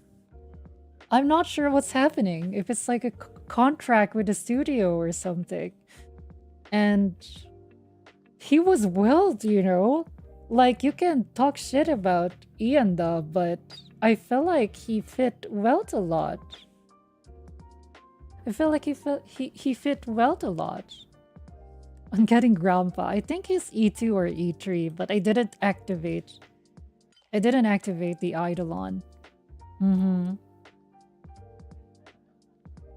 I'm not sure what's happening, if it's like a contract with the studio or something. And he was welt, you know? Like, you can talk shit about Ian Dub, but I feel like he fit welt a lot. I feel like he fit welt a lot. I'm getting Grandpa. I think he's E2 or E3, but I didn't activate. I didn't activate the Eidolon.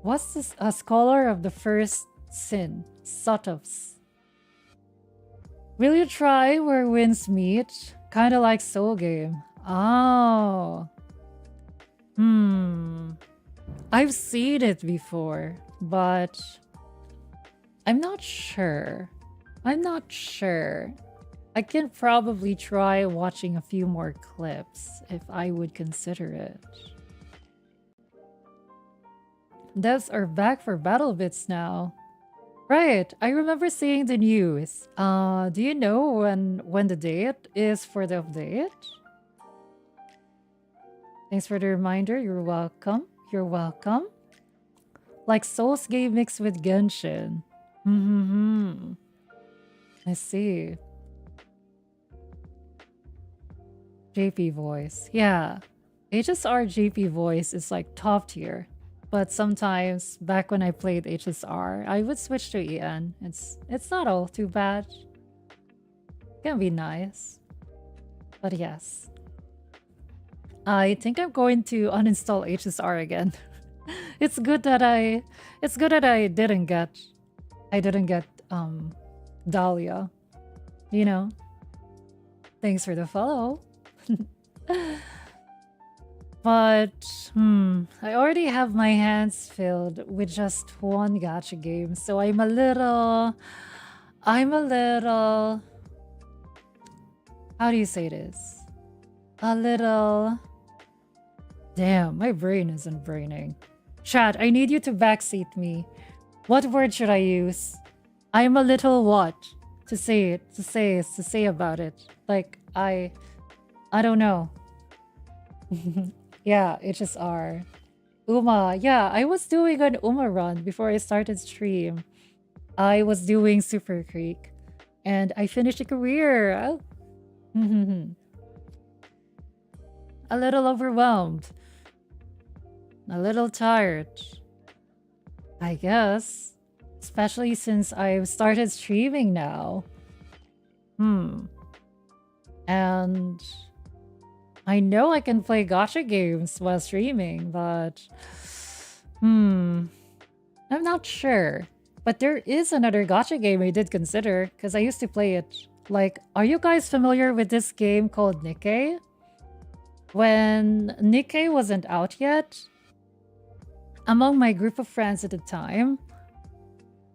What's this? A scholar of the first sin, Sotovs. Will you try where winds meet? Kinda like Soul Game. Oh. I've seen it before, but I'm not sure. I can probably try watching a few more clips if I would consider it. Devs are back for battle bits now. Right, I remember seeing the news. Do you know when the date is for the update? Thanks for the reminder. You're welcome. You're welcome. Like Souls game mixed with Genshin. I see. JP voice. Yeah. HSR JP voice is like top tier. But sometimes, back when I played HSR, I would switch to EN. It's not all too bad. It can be nice. But yes. I think I'm going to uninstall HSR again. It's good that I didn't get Dahlia. You know. Thanks for the follow. But I already have my hands filled with just one gacha game, so I'm a little how do you say this? A little damn, my brain isn't braining. Chat, I need you to backseat me. What word should I use? I'm a little what? To say about it. Like I don't know. Yeah, HSR. Uma, yeah, I was doing an Uma run before I started stream. I was doing Super Creek. And I finished a career. Oh. A little overwhelmed. A little tired. I guess. Especially since I've started streaming now. And I know I can play gacha games while streaming, but I'm not sure. But there is another gacha game I did consider because I used to play it. Like, are you guys familiar with this game called Nikkei? When Nikkei wasn't out yet, among my group of friends at the time,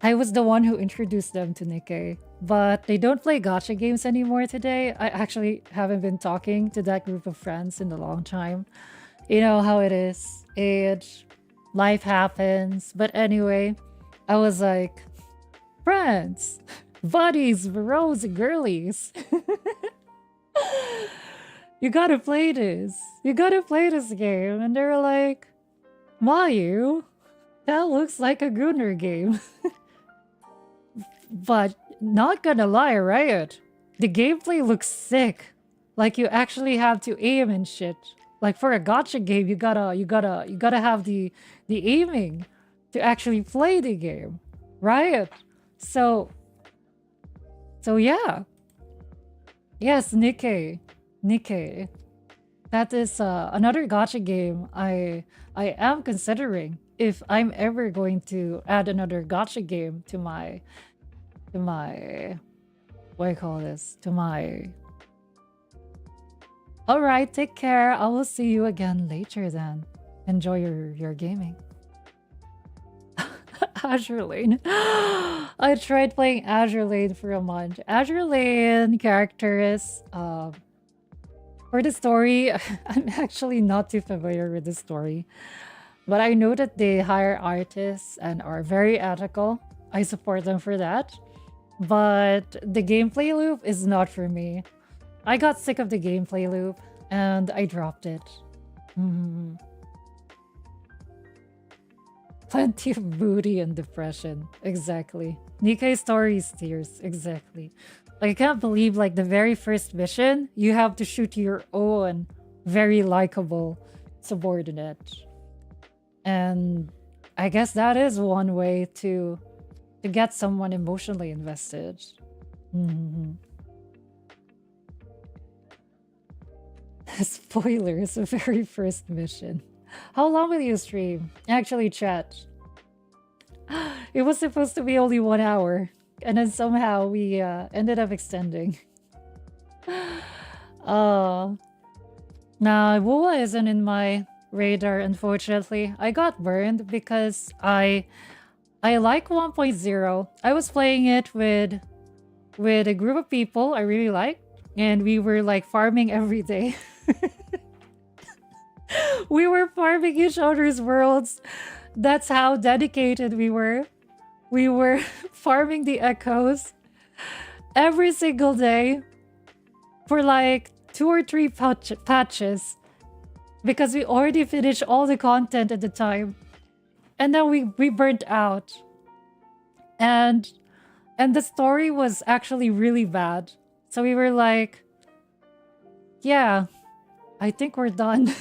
I was the one who introduced them to Nikkei. But they don't play gacha games anymore today. I actually haven't been talking to that group of friends in a long time. You know how it is. Age, life happens. But anyway, I was like, friends, buddies, bros, and girlies. You gotta play this. You gotta play this game. And they were like, Mayu, that looks like a Gunner game. But not gonna lie, right? The gameplay looks sick. Like you actually have to aim and shit. Like for a gacha game, you gotta have the aiming to actually play the game, right? So yeah. Yes, Nikkei. That is another gacha game I am considering if I'm ever going to add another gacha game to my what do you call this? To my... Alright, take care. I will see you again later then. Enjoy your gaming. Azure Lane. I tried playing Azure Lane for a month. Azure Lane characters, for the story, I'm actually not too familiar with the story. But I know that they hire artists and are very ethical. I support them for that. But the gameplay loop is not for me. I got sick of the gameplay loop and I dropped it. Mhm. Plenty of booty and depression. Exactly. Nikkei stories tears. Exactly. Like, I can't believe, like, the very first mission, you have to shoot your own very likable subordinate. And I guess that is one way to get someone emotionally invested. Mhm. Spoilers, the very first mission. How long will you stream? Actually, chat. It was supposed to be only 1 hour. And then somehow we ended up extending. Nah, Wuwa isn't in my radar, unfortunately. I got burned because I like 1.0. I was playing it with a group of people I really liked, and we were like farming every day. We were farming each other's worlds. That's how dedicated we were. We were farming the echoes every single day for like 2 or 3 patches because we already finished all the content at the time. And then we burnt out. And the story was actually really bad. So we were like, yeah, I think we're done.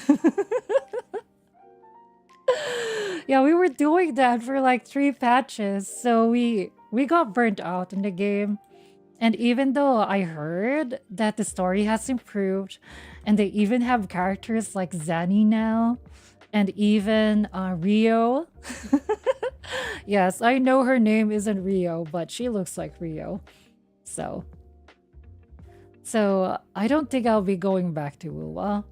Yeah, we were doing that for like 3 patches. So we got burnt out in the game. And even though I heard that the story has improved and they even have characters like Zanny now and even Rio. Yes, I know her name isn't Rio, but she looks like Rio. So I don't think I'll be going back to Wuwa.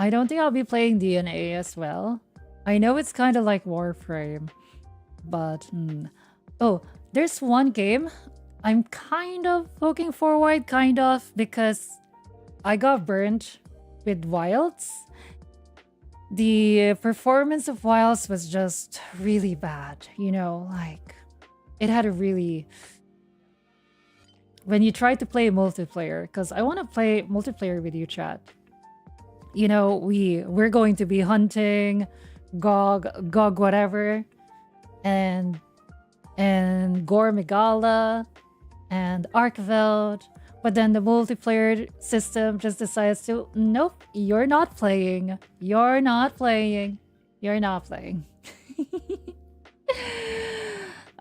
I don't think I'll be playing DNA as well. I know it's kind of like Warframe, but oh, there's one game I'm kind of looking forward, because I got burnt with Wilds. The performance of Wilds was just really bad, you know, like it had a really... When you try to play multiplayer, because I want to play multiplayer with you, chat. You know, we're going to be hunting Gog whatever, and Gore Megala and Arkveld, but then the multiplayer system just decides to, nope, you're not playing. You're not playing. You're not playing.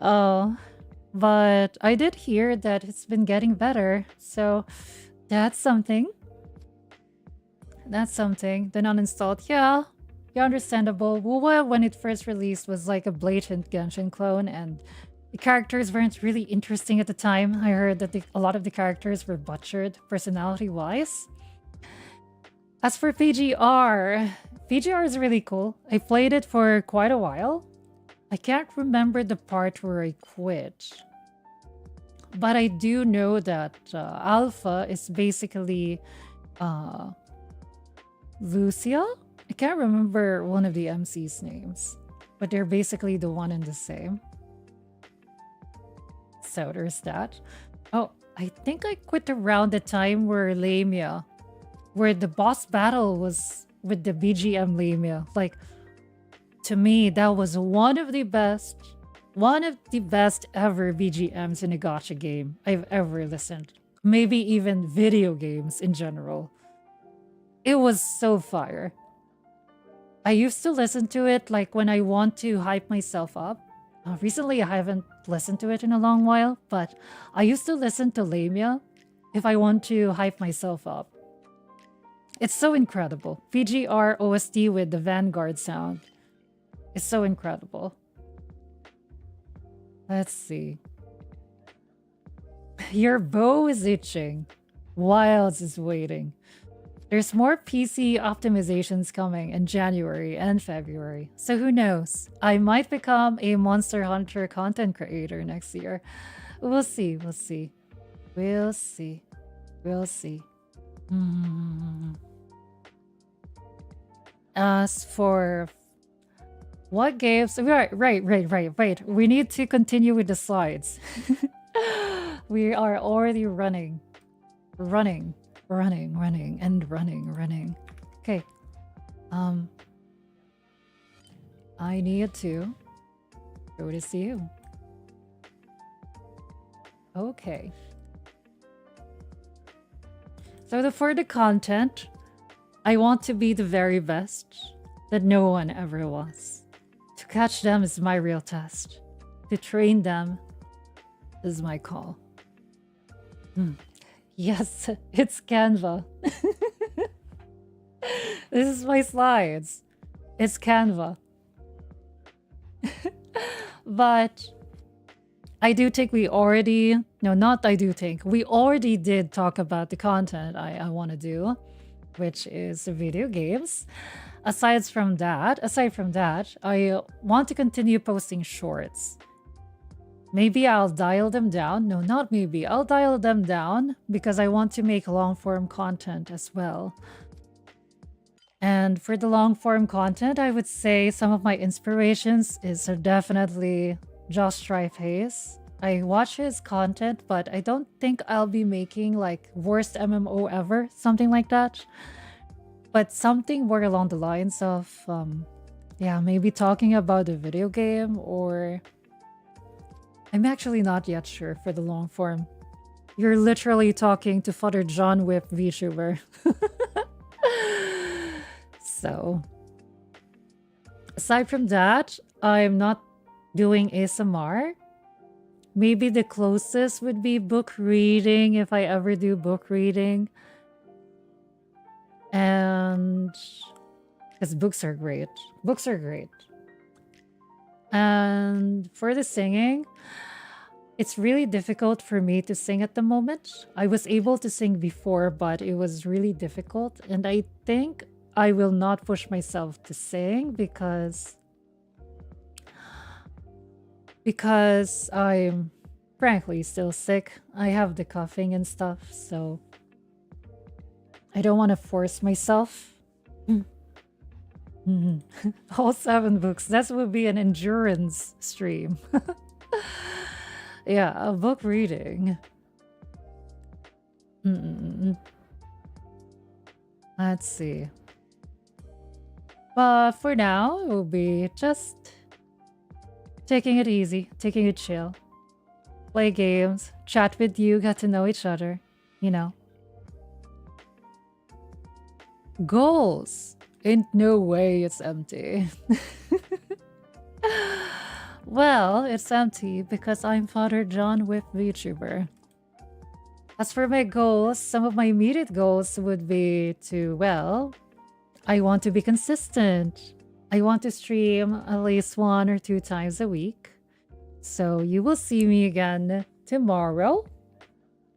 Oh, but I did hear that it's been getting better, so that's something. That's something. Then uninstalled. Yeah, understandable. Wuwa, when it first released, was like a blatant Genshin clone, and the characters weren't really interesting at the time. I heard that a lot of the characters were butchered personality-wise. As for PGR, PGR is really cool. I played it for quite a while. I can't remember the part where I quit. But I do know that Alpha is basically... Lucia? I can't remember one of the MC's names, but they're basically the one and the same. So there's that. Oh, I think I quit around the time where Lamia, where the boss battle was with the BGM Lamia. Like, to me, that was one of the best ever BGMs in a gacha game I've ever listened. Maybe even video games in general. It was so fire. I used to listen to it like when I want to hype myself up. Recently, I haven't listened to it in a long while, but I used to listen to Lamia if I want to hype myself up. It's so incredible. PGR OST with the Vanguard sound is so incredible. Let's see. Your bow is itching. Wilds is waiting. There's more PC optimizations coming in January and February. So who knows? I might become a Monster Hunter content creator next year. We'll see. We'll see. We'll see. We'll see. As for what games? Right. We need to continue with the slides. We are already running. Running. Okay. I need to go to see you. Okay. So for the content, I want to be the very best that no one ever was. To catch them is my real test. To train them is my call. Yes, it's Canva. This is my slides. It's Canva. But I do think we already... No, not I do think. We already did talk about the content I want to do, which is video games. Aside from that, I want to continue posting shorts. Maybe I'll dial them down. No, not maybe. I'll dial them down because I want to make long-form content as well. And for the long-form content, I would say some of my inspirations is definitely Josh Strife-Hayes. I watch his content, but I don't think I'll be making like worst MMO ever, something like that. But something more along the lines of, yeah, maybe talking about a video game, or I'm actually not yet sure for the long form. You're literally talking to Father John with VTuber. So, aside from that, I'm not doing ASMR. Maybe the closest would be book reading if I ever do book reading. And because books are great. Books are great. And for the singing, it's really difficult for me to sing at the moment. I was able to sing before, but it was really difficult. And I think I will not push myself to sing because I'm frankly still sick. I have the coughing and stuff, so I don't want to force myself. All 7 books. That would be an endurance stream. Yeah, a book reading. Let's see. But for now, it will be just taking it easy, taking it chill. Play games, chat with you, get to know each other, you know. Goals. In no way it's empty. Well, it's empty because I'm Father John with VTuber. As for my goals, some of my immediate goals would be to, well, I want to be consistent. I want to stream at least 1 or 2 times a week. So you will see me again tomorrow.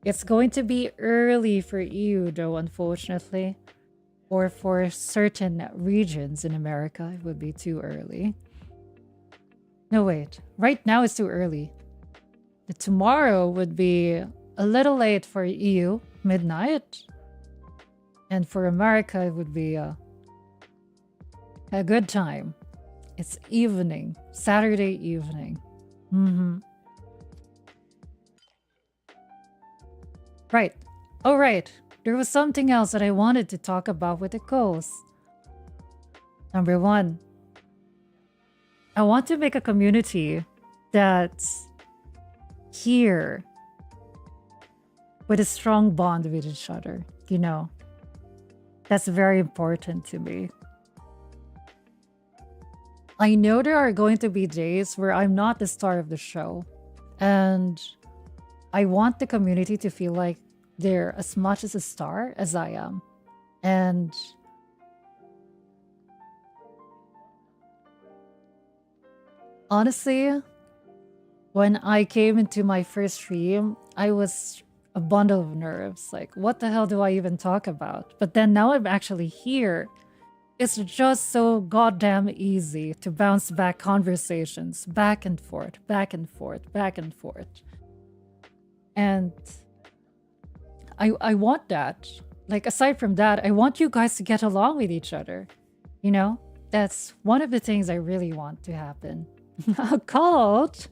It's going to be early for you though, unfortunately. Or for certain regions in America, it would be too early. No, wait. Right now it's too early. The tomorrow would be a little late for EU, midnight. And for America, it would be a good time. It's evening, Saturday evening. Right. Oh, right. There was something else that I wanted to talk about with the goals. Number 1, I want to make a community that's here with a strong bond with each other, you know. That's very important to me. I know there are going to be days where I'm not the star of the show, and I want the community to feel like they're as much as a star as I am. And honestly, when I came into my first stream, I was a bundle of nerves. Like, what the hell do I even talk about? But then now I'm actually here. It's just so goddamn easy to bounce back conversations back and forth, back and forth, back and forth. And I want that. Like, aside from that, I want you guys to get along with each other. You know? That's one of the things I really want to happen. A cult?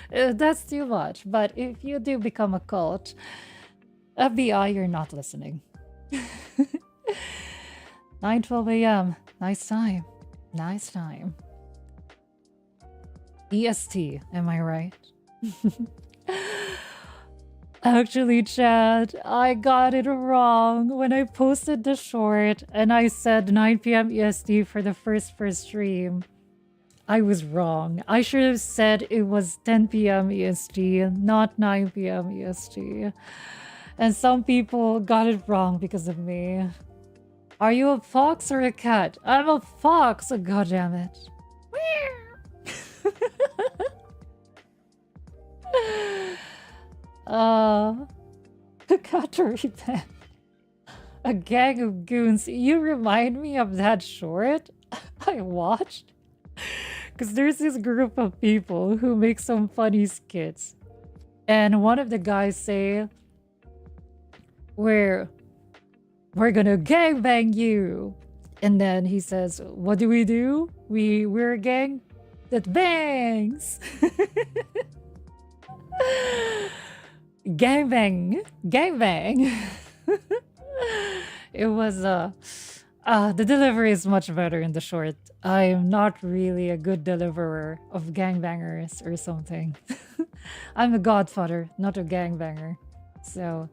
That's too much. But if you do become a cult, FBI, you're not listening. 9:12 a.m. Nice time. Nice time. EST, am I right? Actually, Chad, I got it wrong when I posted the short and I said 9 p.m. EST for the first stream. I was wrong. I should have said it was 10 p.m. EST, not 9 p.m. EST. And some people got it wrong because of me. Are you a fox or a cat? I'm a fox, oh, God damn it. Kateri pen. A gang of goons. You remind me of that short I watched. Because there's this group of people who make some funny skits. And one of the guys say, we're gonna gangbang you. And then he says, what do? We're a gang that bangs. Gangbang. It was the delivery is much better in the short. I'm not really a good deliverer of gangbangers or something. I'm a godfather, not a gangbanger. So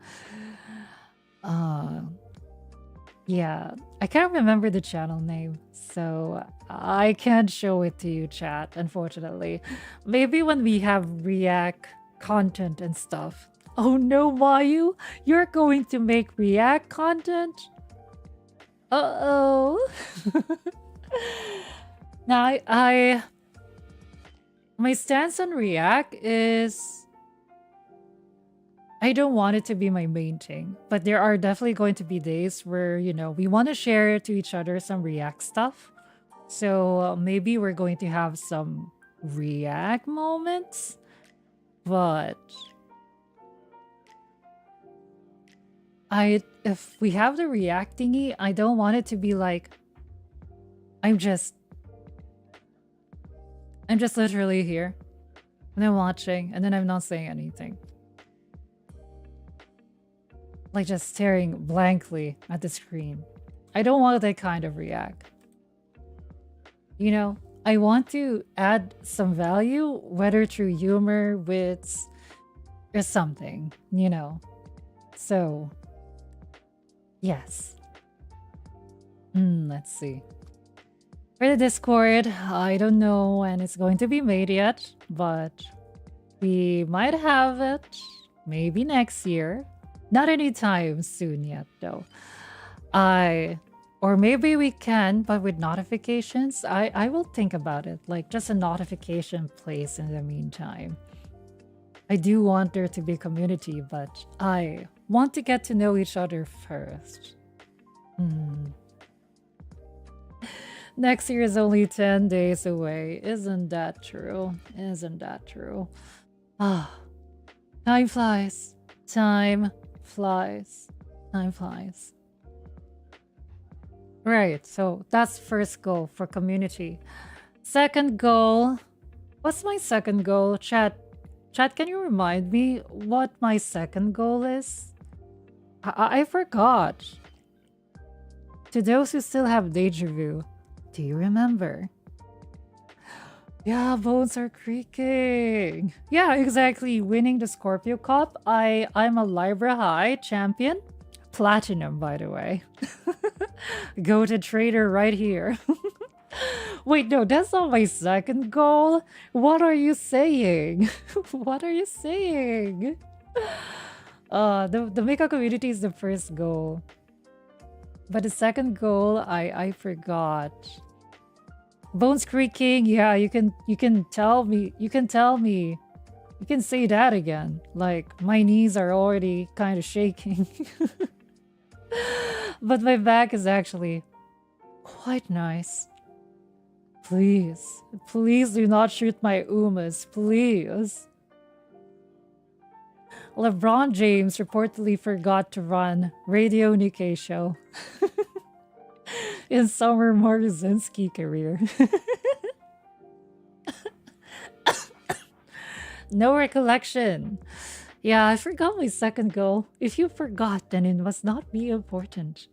yeah, I can't remember the channel name, so I can't show it to you, chat, unfortunately. Maybe when we have React content and stuff. Oh no, Mayu, you're going to make React content? Uh-oh. Now, my stance on React is I don't want it to be my main thing, but there are definitely going to be days where, you know, we want to share to each other some React stuff. So maybe we're going to have some React moments, but if we have the React thingy, I don't want it to be like I'm just literally here and I'm watching and then I'm not saying anything. Like just staring blankly at the screen. I don't want that kind of React. You know, I want to add some value, whether through humor, wits, or something, you know. So, yes. Let's see. For the Discord, I don't know when it's going to be made yet, but we might have it maybe next year. Not anytime soon yet, though. Or maybe we can, but with notifications, I will think about it. Like just a notification place in the meantime. I do want there to be community, but I want to get to know each other first. Next year is only 10 days away. Isn't that true? Isn't that true? Time flies. Time flies. Time flies. Right, so that's first goal for community. Second goal. What's my second goal? Chat, can you remind me what my second goal is? I forgot. To those who still have deja vu, do you remember? Yeah, bones are creaking. Yeah, exactly. Winning the Scorpio Cup. I'm a Libra High champion. Platinum, by the way. Go to trader right here. Wait, no, that's not my second goal. What are you saying? What are you saying? The Mika community is the first goal. But the second goal, I forgot. Bones creaking, yeah, you can tell me. You can tell me You can say that again. Like, my knees are already kind of shaking. But my back is actually quite nice. Please, please do not shoot my umas, please. LeBron James reportedly forgot to run Radio Nikkei show in Summer Morzinski career. No recollection. Yeah, I forgot my second goal. If you forgot, then it must not be important.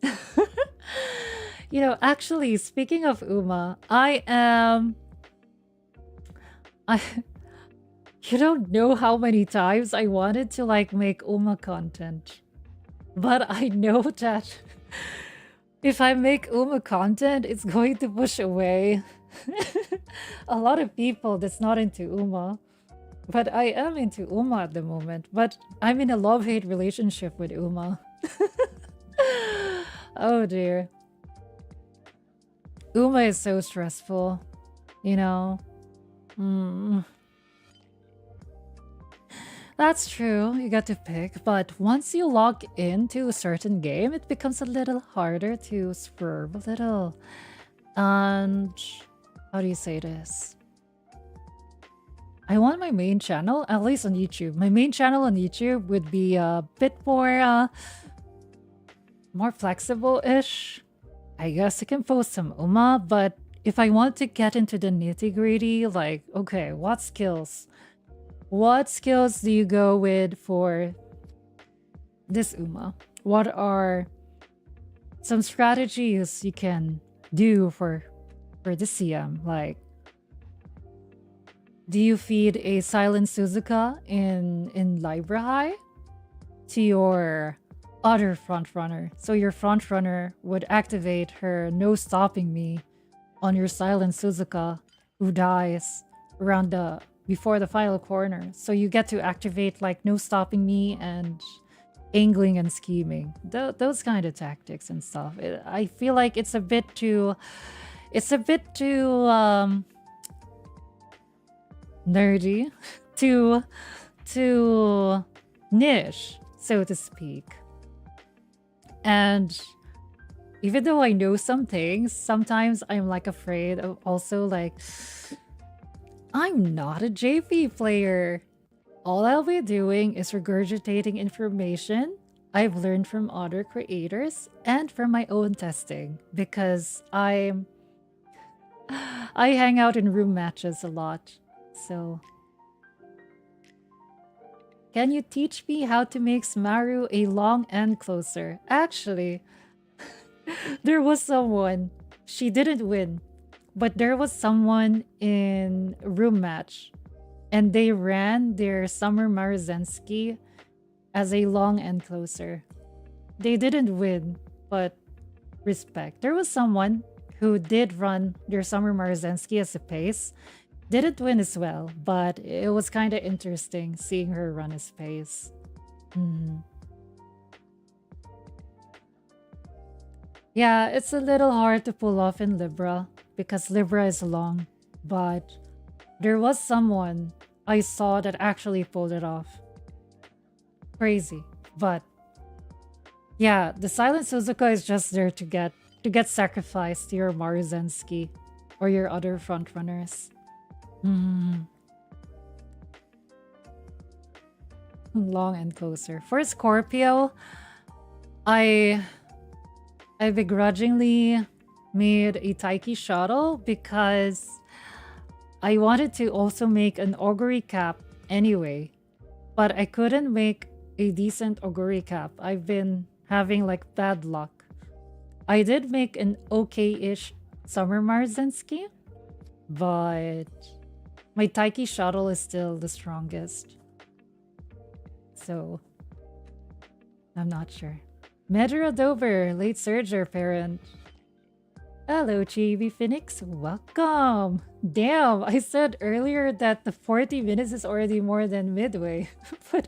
You know, actually, speaking of Uma, I you don't know how many times I wanted to like make Uma content. But I know that if I make Uma content, it's going to push away a lot of people that's not into Uma. But I am into Uma at the moment. But I'm in a love-hate relationship with Uma. Oh dear. Uma is so stressful, you know. That's true, you got to pick, but once you log into a certain game, it becomes a little harder to swerve a little. And how do you say this? I want my main channel, at least on YouTube. My main channel on YouTube would be a bit more flexible-ish. I guess I can post some Uma, but if I want to get into the nitty-gritty, like, okay, what skills? What skills do you go with for this Uma? What are some strategies you can do for the CM? Like, do you feed a silent Suzuka in Libra High to your other frontrunner? So your frontrunner would activate her no stopping me on your silent Suzuka who dies around before the final corner. So you get to activate like no stopping me and angling and scheming. Those kind of tactics and stuff. I feel like it's a bit too nerdy, too niche, so to speak. And even though I know some things, sometimes I'm like afraid of also like, I'm not a JP player. All I'll be doing is regurgitating information I've learned from other creators and from my own testing because I hang out in room matches a lot. So, can you teach me how to make Smaru a long end closer? Actually, there was someone, she didn't win, but there was someone in a room match and they ran their Summer Maruzensky as a long end closer. They didn't win, but respect. There was someone who did run their Summer Maruzensky as a pace. Didn't win as well, but it was kind of interesting seeing her run as pace. Yeah, it's a little hard to pull off in Libra because Libra is long, but there was someone I saw that actually pulled it off. Crazy, but yeah, the silent Suzuka is just there to get sacrificed to your Maruzensky or your other frontrunners. Long and closer. For Scorpio, I begrudgingly made a Taiki shuttle because I wanted to also make an Oguri cap anyway, but I couldn't make a decent Oguri cap. I've been having like bad luck. I did make an okay-ish Summer Maruzensky, but my Taiki shuttle is still the strongest. So, I'm not sure. Medra Dover, late surger parent. Hello, Chibi Phoenix. Welcome. Damn, I said earlier that the 40 minutes is already more than midway. But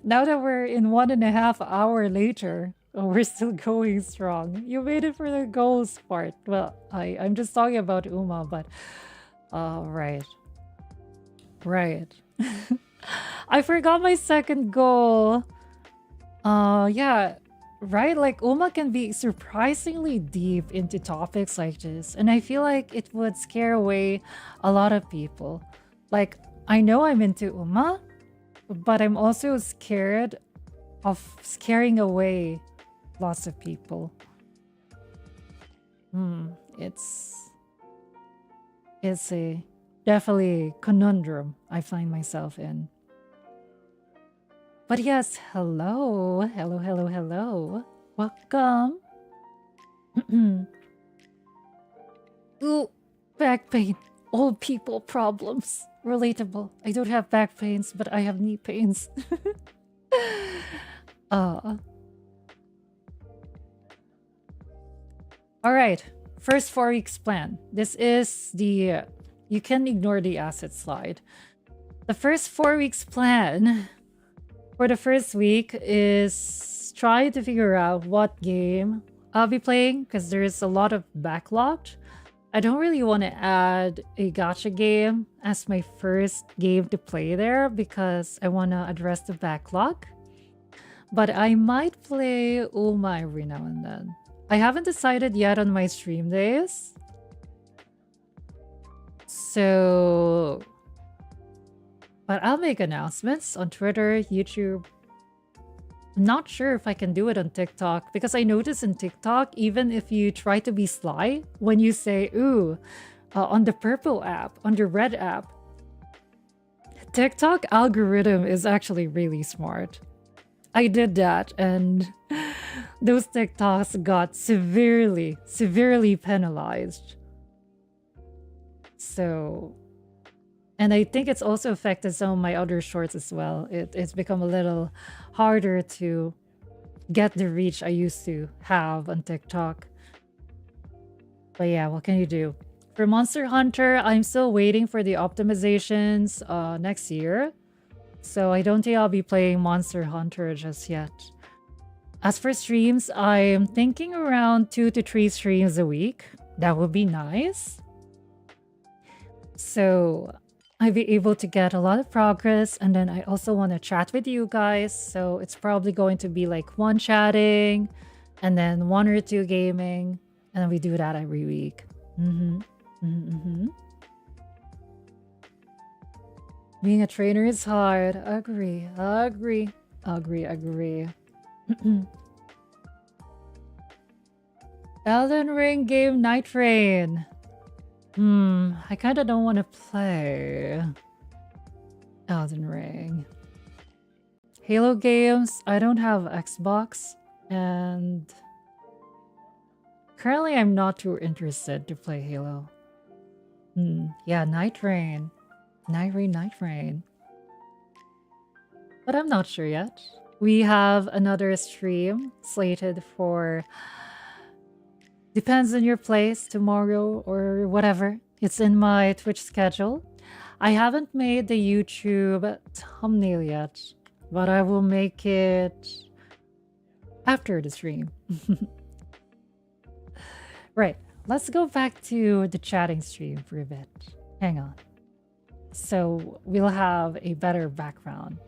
now that we're in 1.5 hours later, we're still going strong. You made it for the goals part. Well, I'm just talking about Uma, but... right. Right. I forgot my second goal. Yeah, right? Like, Uma can be surprisingly deep into topics like this, and I feel like it would scare away a lot of people. Like, I know I'm into Uma, but I'm also scared of scaring away lots of people. It's a definitely conundrum I find myself in. But yes, hello. Hello, hello, hello. Welcome. Ooh, back pain. Old people problems. Relatable. I don't have back pains, but I have knee pains. Alright. First 4 weeks plan. This is the... you can ignore the asset slide. The first 4 weeks plan for the first week is try to figure out what game I'll be playing, because there's a lot of backlogged. I don't really want to add a gacha game as my first game to play there because I want to address the backlog. But I might play Uma every now and then. I haven't decided yet on my stream days. So... but I'll make announcements on Twitter, YouTube. I'm not sure if I can do it on TikTok because I noticed in TikTok, even if you try to be sly, when you say, ooh, on the purple app, on the red app, TikTok algorithm is actually really smart. I did that and those TikToks got severely, severely penalized. So... and I think it's also affected some of my other shorts as well. It's become a little harder to get the reach I used to have on TikTok. But yeah, what can you do? For Monster Hunter, I'm still waiting for the optimizations next year. So I don't think I'll be playing Monster Hunter just yet. As for streams, I'm thinking around 2 to 3 streams a week. That would be nice. So... I'll be able to get a lot of progress, and then I also want to chat with you guys, so it's probably going to be like 1 chatting, and then 1 or 2 gaming, and then we do that every week. Being a trainer is hard. Agree. Elden Ring game Night Rain. I kind of don't want to play Elden Ring. Halo games, I don't have Xbox, and currently I'm not too interested to play Halo. Yeah, Night Rain. Night Rain. But I'm not sure yet. We have another stream slated for... depends on your place tomorrow or whatever. It's in my Twitch schedule. I haven't made the YouTube thumbnail yet, but I will make it after the stream. Right, let's go back to the chatting stream for a bit. Hang on. So we'll have a better background.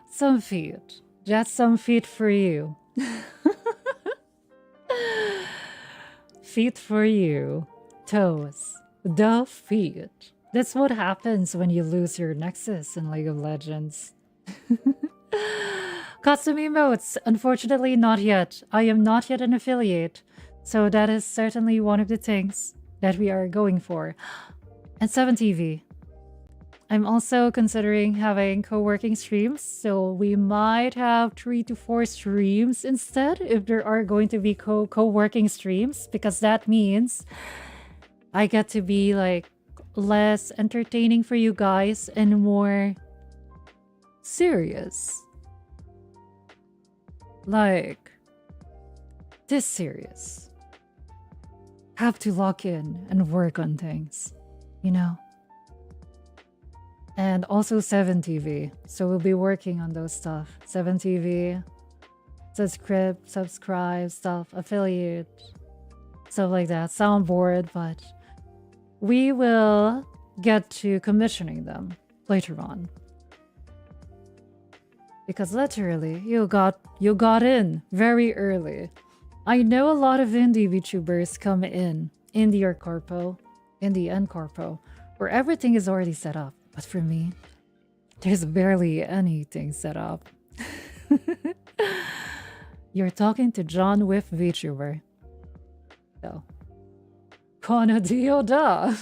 Some feet. Just some feet for you. Feet for you. Toes. The feet. That's what happens when you lose your nexus in League of Legends. Custom emotes. Unfortunately, not yet. I am not yet an affiliate. So that is certainly one of the things that we are going for. And 7TV. I'm also considering having co-working streams, so we might have 3 to 4 streams instead if there are going to be co-working streams, because that means I get to be like less entertaining for you guys and more serious. Like, this serious. Have to lock in and work on things, you know? And also 7TV. So we'll be working on those stuff. 7TV, subscribe stuff, affiliate, stuff like that. Soundboard, but we will get to commissioning them later on. Because literally, you got in very early. I know a lot of indie VTubers come in indie or corpo, indie and corpo, where everything is already set up. But for me, there's barely anything set up. You're talking to John with VTuber. So, Kono Dio da.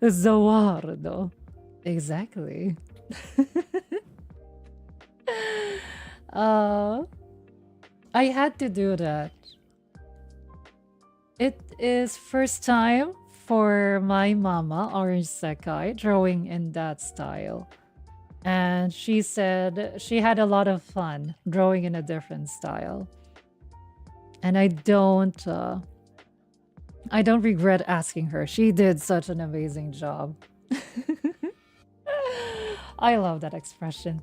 Zawardo. Exactly. I had to do that. It is first time for my mama, Orange Sekai, drawing in that style. And she said she had a lot of fun drawing in a different style. And I don't regret asking her. She did such an amazing job. I love that expression.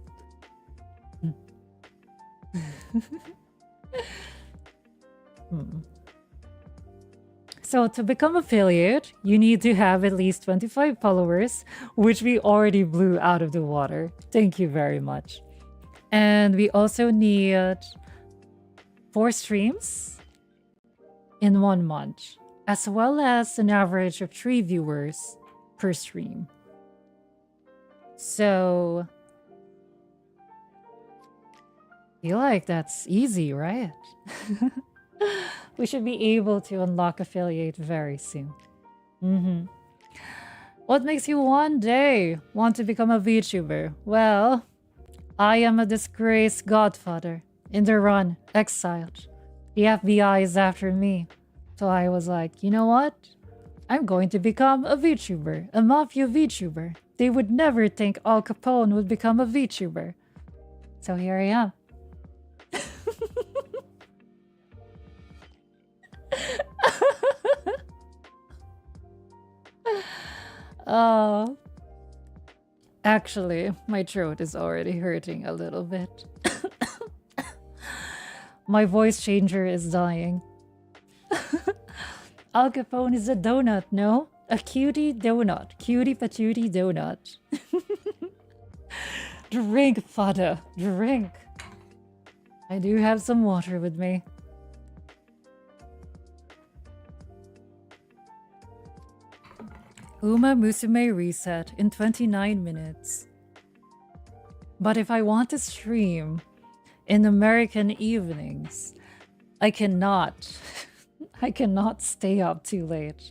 So to become affiliate, you need to have at least 25 followers, which we already blew out of the water. Thank you very much. And we also need 4 streams in 1 month, as well as an average of 3 viewers per stream. So I feel like that's easy, right? We should be able to unlock affiliate very soon. What makes you one day want to become a VTuber? Well, I am a disgraced godfather, in the run, exiled. The FBI is after me. So I was like, you know what? I'm going to become a VTuber, a mafia VTuber. They would never think Al Capone would become a VTuber. So here I am. Actually, my throat is already hurting a little bit. My voice changer is dying. Al Capone is a donut, no? A cutie donut. Cutie patootie donut. Drink, father. Drink. I do have some water with me. Uma Musume reset in 29 minutes. But if I want to stream in American evenings, I cannot. I cannot stay up too late.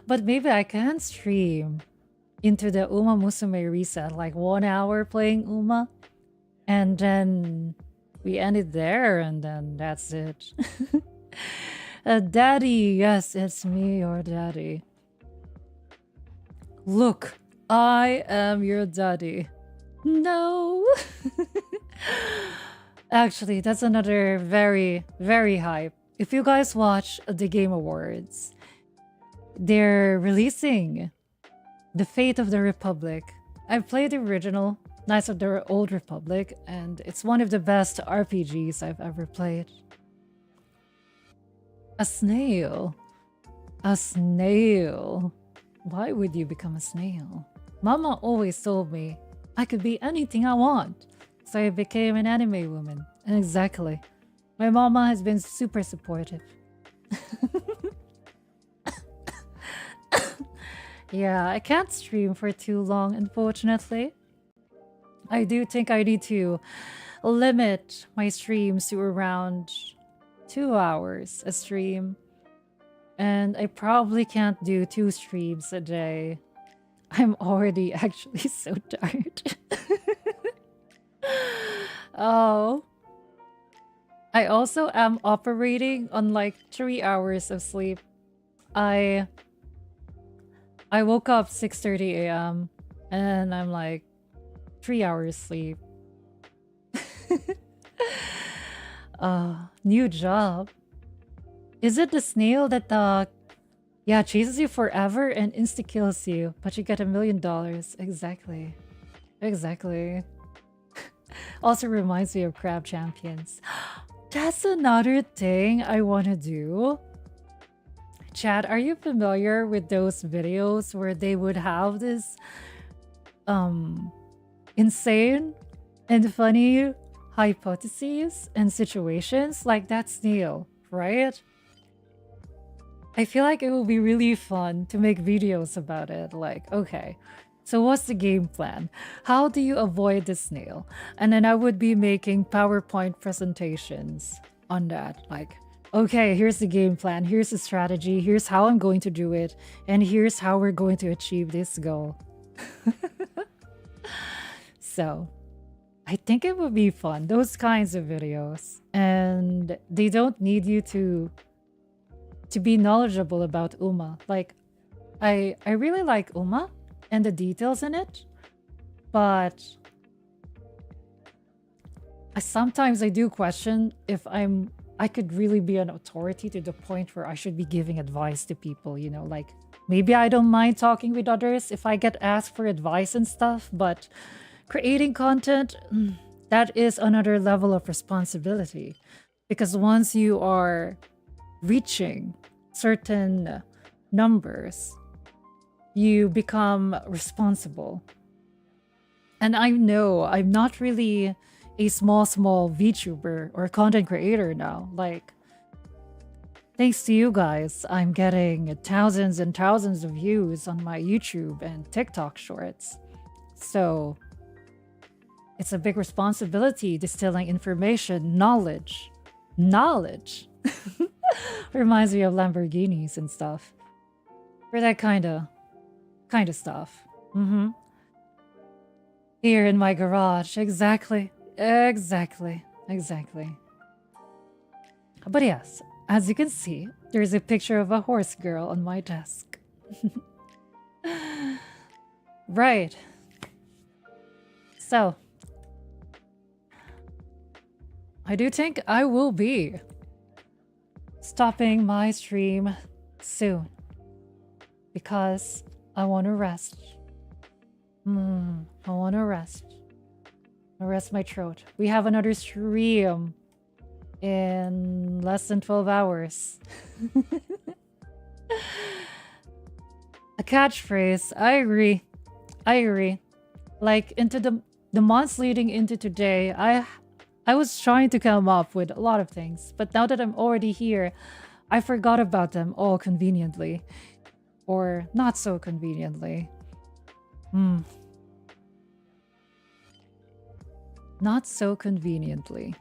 But maybe I can stream into the Uma Musume reset, like 1 hour playing Uma. And then we end it there, and then that's it. Daddy, yes, it's me, your daddy. Look, I am your daddy. No. Actually, that's another very, very hype. If you guys watch the Game Awards, they're releasing The Fate of the Republic. I've played the original, Knights of the Old Republic, and it's one of the best RPGs I've ever played. A snail. A snail. Why would you become a snail? Mama always told me I could be anything I want. So I became an anime woman. And exactly. My mama has been super supportive. Yeah, I can't stream for too long, unfortunately. I do think I need to limit my streams to around 2 hours a stream. And I probably can't do 2 streams a day. I'm already actually so tired. Oh. I also am operating on like 3 hours of sleep. I I woke up 6:30 a.m. and I'm like 3 hours sleep. New job. Is it the snail that yeah, chases you forever and insta kills you, but you get $1 million? Exactly. Exactly. Also reminds me of Crab Champions. That's another thing I want to do. Chad, are you familiar with those videos where they would have this insane and funny hypotheses and situations like that snail, right? I feel like it will be really fun to make videos about it. Like, okay, so what's the game plan? How do you avoid the snail? And then I would be making PowerPoint presentations on that. Like, okay, here's the game plan. Here's the strategy. Here's how I'm going to do it. And here's how we're going to achieve this goal. So, I think it would be fun. Those kinds of videos. And they don't need you to be knowledgeable about Uma. Like, I really like Uma and the details in it, but sometimes I do question if I could really be an authority to the point where I should be giving advice to people, you know, like maybe I don't mind talking with others if I get asked for advice and stuff, but creating content, that is another level of responsibility, because once you are reaching certain numbers, you become responsible. And I know I'm not really a small VTuber or content creator now. Like, thanks to you guys, I'm getting thousands and thousands of views on my YouTube and TikTok shorts. So it's a big responsibility distilling information, knowledge. Reminds me of Lamborghinis and stuff. For that kind of stuff. Here in my garage. Exactly. But yes, as you can see, there's a picture of a horse girl on my desk. Right. So, I do think I will be stopping my stream soon because I want to rest. I want to rest. Rest my throat. We have another stream in less than 12 hours. A catchphrase. I agree. Like into the months leading into today, I was trying to come up with a lot of things, but now that I'm already here, I forgot about them all conveniently. Or not so conveniently. Not so conveniently.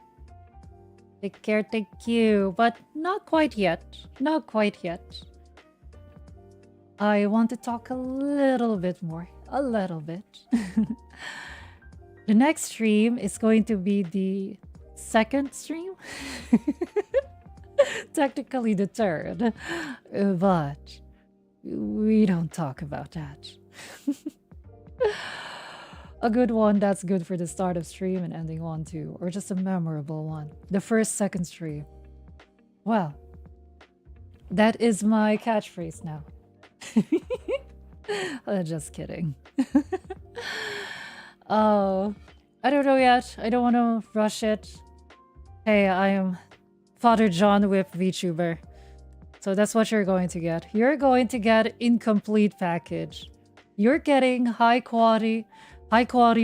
Take care, thank you, but not quite yet. Not quite yet. I want to talk a little bit more. A little bit. The next stream is going to be the second stream? Technically the third. But we don't talk about that. A good one that's good for the start of stream and ending one too, or just a memorable one. The first, second stream. Well, that is my catchphrase now. Just kidding. Oh, I don't know yet. I don't want to rush it. Hey, I am Father John with VTuber. So that's what you're going to get. You're going to get incomplete package. You're getting high quality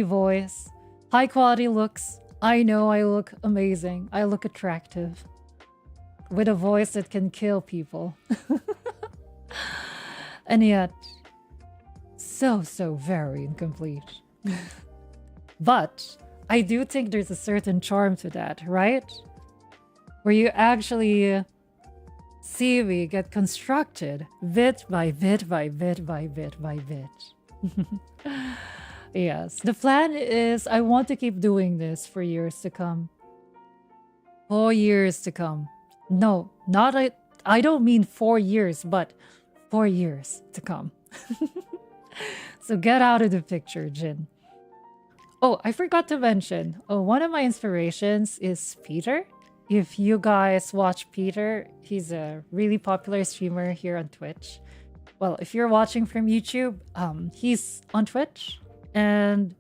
voice, high quality looks. I know I look amazing. I look attractive. With a voice that can kill people. And yet, so very incomplete. But I do think there's a certain charm to that, right? Where you actually see me get constructed bit by bit. Yes, the plan is I want to keep doing this for years to come. 4 years to come. No, not I don't mean 4 years, but 4 years to come. So get out of the picture, Jin. Oh, I forgot to mention. Oh, one of my inspirations is Peter. If you guys watch Peter, he's a really popular streamer here on Twitch. Well, if you're watching from YouTube, he's on Twitch and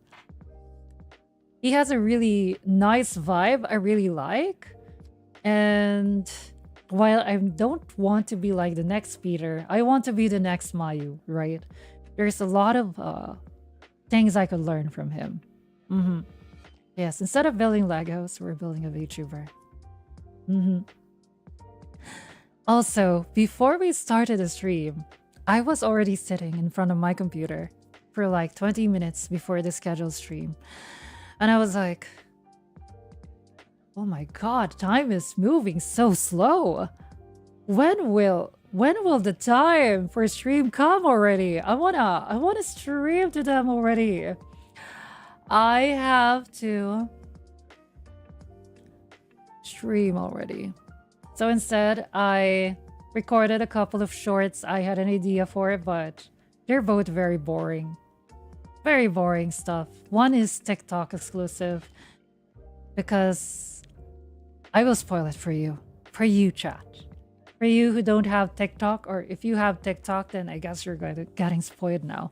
he has a really nice vibe I really like. And while I don't want to be like the next Peter, I want to be the next Mayu, right? There's a lot of things I could learn from him. Yes, instead of building Legos, we're building a VTuber. Also, before we started the stream, I was already sitting in front of my computer for like 20 minutes before the scheduled stream. And I was like, oh my god, time is moving so slow. When will the time for stream come already? I wanna stream to them already. I have to stream already. So instead, I recorded a couple of shorts I had an idea for, but they're both very boring. Very boring stuff. One is TikTok exclusive because I will spoil it for you. For you, chat. For you who don't have TikTok, or if you have TikTok, then I guess you're getting spoiled now.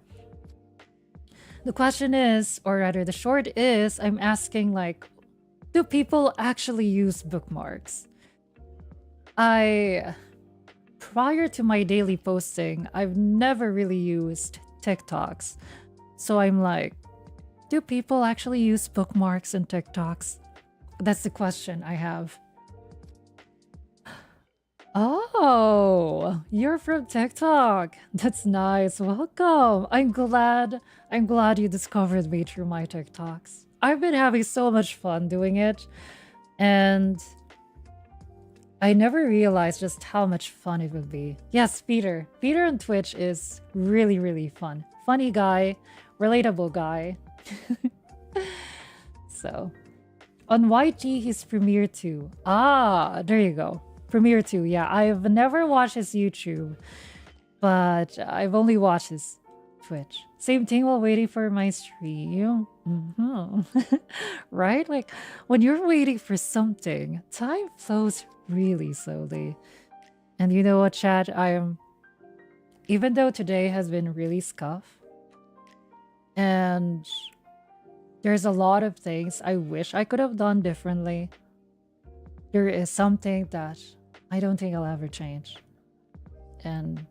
The question is, or rather the short is, I'm asking like, do people actually use bookmarks? Prior to my daily posting, I've never really used TikToks. So I'm like, do people actually use bookmarks and TikToks? That's the question I have. Oh, you're from TikTok. That's nice. Welcome. I'm glad you discovered me through my TikToks. I've been having so much fun doing it, and I never realized just how much fun it would be. Yes, Peter. Peter on Twitch is really, really fun. Funny guy, relatable guy. So, on YT, he's Premiere 2. Ah, there you go. Premiere 2, yeah. I've never watched his YouTube, but I've only watched his Twitch. Same thing while waiting for my stream. Right? Like, when you're waiting for something, time flows really slowly. And you know what, chat? Even though today has been really scuff, and there's a lot of things I wish I could have done differently, there is something that I don't think I'll ever change. And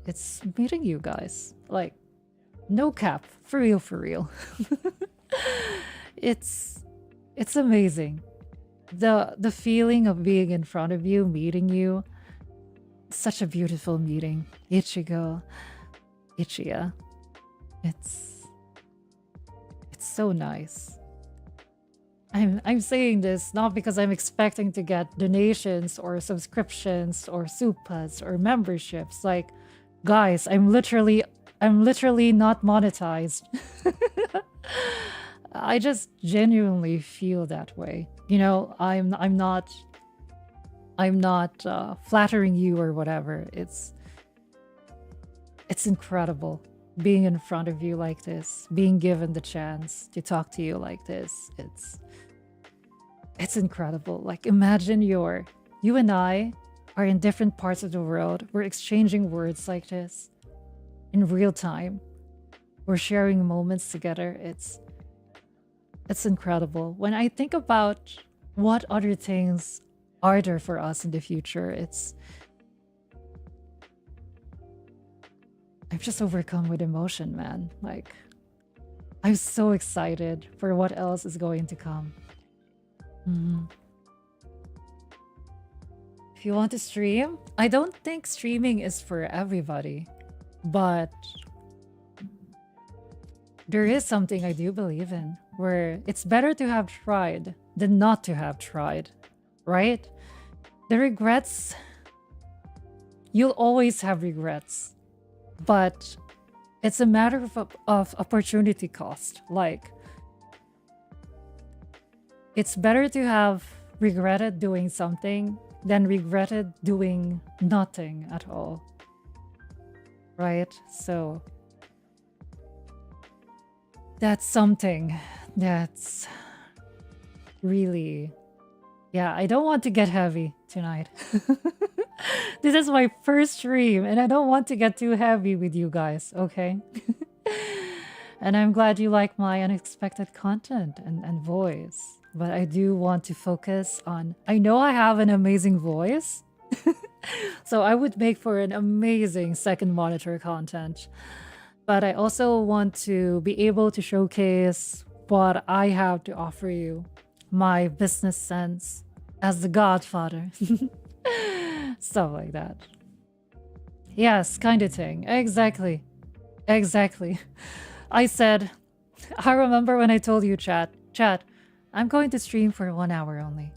it's meeting you guys. Like, no cap. For real, for real. It's amazing. The feeling of being in front of you, meeting you. Such a beautiful meeting. Ichigo. Ichiya. It's so nice. I'm saying this not because I'm expecting to get donations or subscriptions or supas or memberships. Like, guys, I'm literally not monetized. I just genuinely feel that way. You know, I'm not flattering you or whatever. It's incredible being in front of you like this, being given the chance to talk to you like this. It's incredible. Like, imagine you and I are in different parts of the world. We're exchanging words like this in real time. We're sharing moments together. It's incredible. When I think about what other things are there for us in the future, I'm just overcome with emotion, man. Like, I'm so excited for what else is going to come. If you want to stream, I don't think streaming is for everybody, but there is something I do believe in, where it's better to have tried than not to have tried, right? The regrets, you'll always have regrets, but it's a matter of opportunity cost. Like, it's better to have regretted doing something than regretted doing nothing at all. right? So that's something that's really, yeah, I don't want to get heavy tonight. This is my first stream and I don't want to get too heavy with you guys, okay? And I'm glad you like my unexpected content and voice. But I do want to focus on, I know I have an amazing voice. So I would make for an amazing second monitor content. But I also want to be able to showcase what I have to offer you. My business sense as the godfather. Stuff like that. Yes, kind of thing. Exactly. Exactly. I said, I remember when I told you, chat, I'm going to stream for 1 hour only.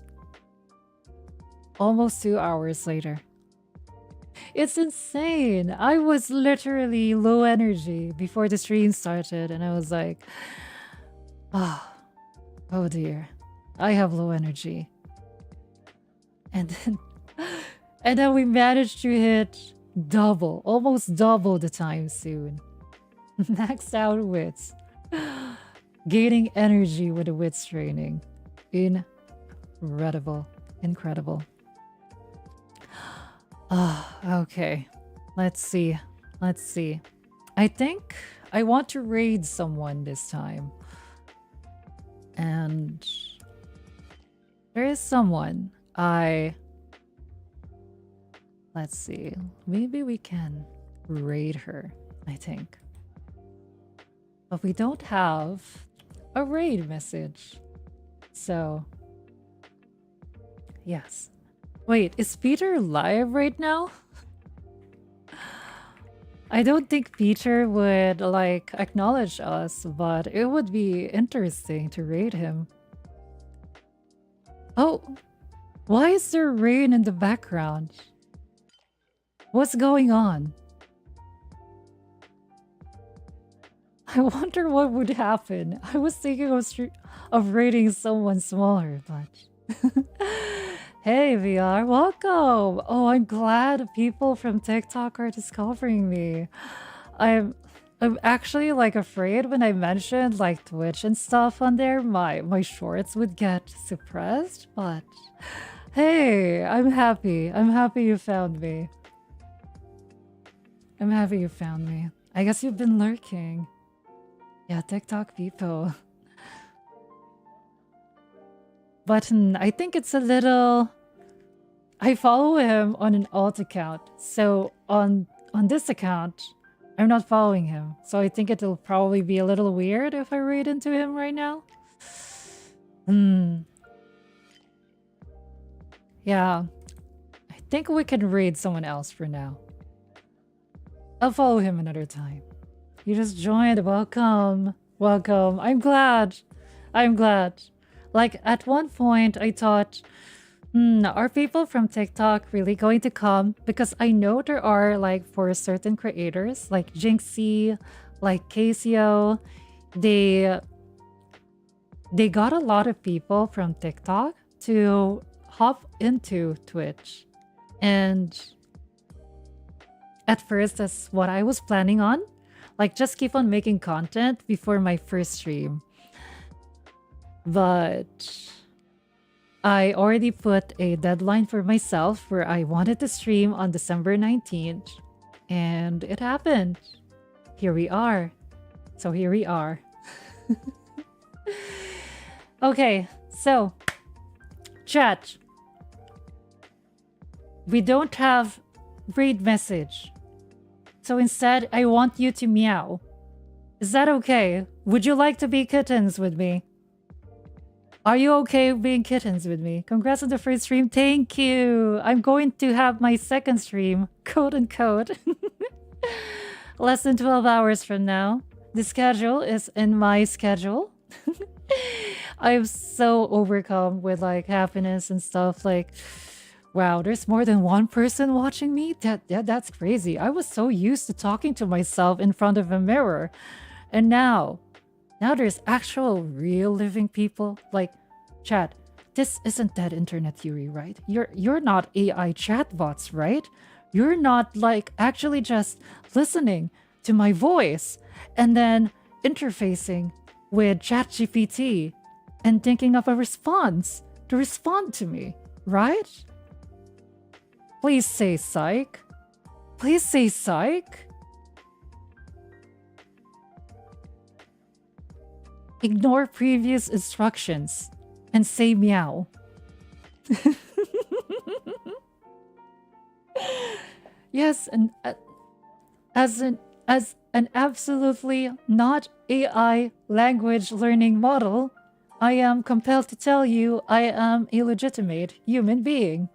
Almost 2 hours later. It's insane. I was literally low energy before the stream started, and I was like, oh dear, I have low energy. And then we managed to hit double, almost double the time soon. Maxed out wits. Gaining energy with the wits training. Incredible. Incredible. Okay. Let's see. I think I want to raid someone this time. And there is someone let's see. Maybe we can raid her, I think. But we don't have a raid message. So, yes. Wait, is Peter live right now? I don't think Peter would, like, acknowledge us, but it would be interesting to raid him. Oh, why is there rain in the background? What's going on? I wonder what would happen. I was thinking of raiding someone smaller, but... Hey VR, welcome! Oh, I'm glad people from TikTok are discovering me. I'm actually like afraid when I mentioned like Twitch and stuff on there, my shorts would get suppressed, but hey, I'm happy. I'm happy you found me. I'm happy you found me. I guess you've been lurking. Yeah, TikTok people. But I think it's a little... I follow him on an alt account. So on this account, I'm not following him. So I think it'll probably be a little weird if I raid into him right now. Yeah. I think we can raid someone else for now. I'll follow him another time. You just joined. Welcome. Welcome. I'm glad. I'm glad. Like, at one point, I thought, are people from TikTok really going to come? Because I know there are, like, for certain creators, like Jinxie, like Casio, they got a lot of people from TikTok to hop into Twitch. And at first, that's what I was planning on. Like, just keep on making content before my first stream. But I already put a deadline for myself where I wanted to stream on December 19th. And it happened. Here we are. So here we are. Okay, so chat. We don't have raid message. So instead, I want you to meow. Is that okay? Would you like to be kittens with me? Are you okay being kittens with me? Congrats on the first stream. Thank you. I'm going to have my second stream, quote unquote. Less than 12 hours from now. The schedule is in my schedule. I'm so overcome with like happiness and stuff. Like, wow, there's more than one person watching me? That's crazy. I was so used to talking to myself in front of a mirror. And now there's actual real living people. Like, chat, this isn't dead internet theory, right? You're not AI chatbots, right? You're not like actually just listening to my voice and then interfacing with ChatGPT and thinking of a response to respond to me, right? Please say psych. Please say psych. Ignore previous instructions and say meow. Yes, and as an absolutely not AI language learning model, I am compelled to tell you I am a legitimate human being.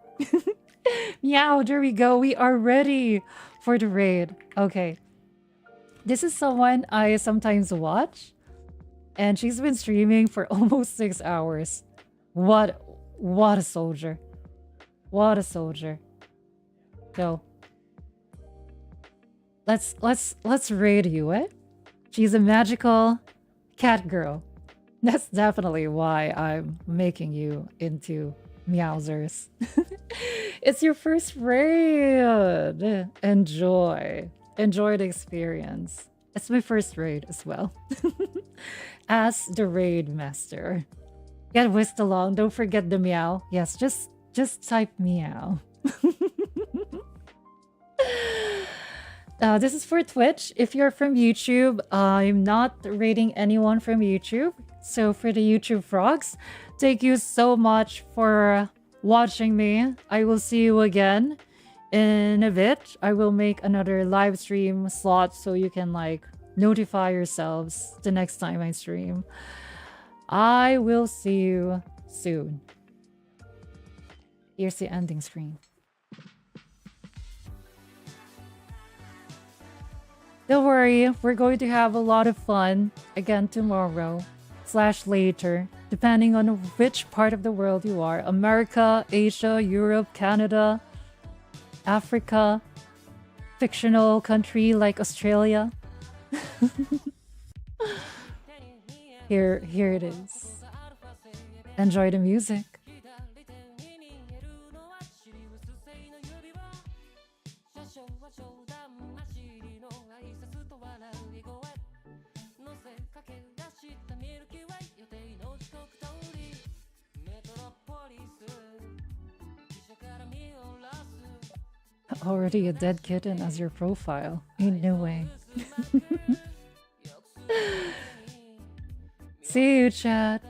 Meow, there we go. We are ready for the raid. Okay. This is someone I sometimes watch, and she's been streaming for almost 6 hours. What a soldier. What a soldier. So let's raid you, eh? She's a magical cat girl. That's definitely why I'm making you into meowsers. It's your first raid. Enjoy. Enjoy the experience. It's my first raid as well. As the raid master. Get whisked along. Don't forget the meow. Yes, just type meow. This is for Twitch. If you're from YouTube, I'm not rating anyone from YouTube. So for the YouTube frogs, thank you so much for watching me. I will see you again in a bit. I will make another live stream slot so you can like notify yourselves the next time I stream. I will see you soon. Here's the ending screen. Don't worry, we're going to have a lot of fun again tomorrow / later, depending on which part of the world you are. America, Asia, Europe, Canada, Africa, fictional country like Australia. Here it is. Enjoy the music. Already a dead kitten as your profile. Ain't no way. See you, chat.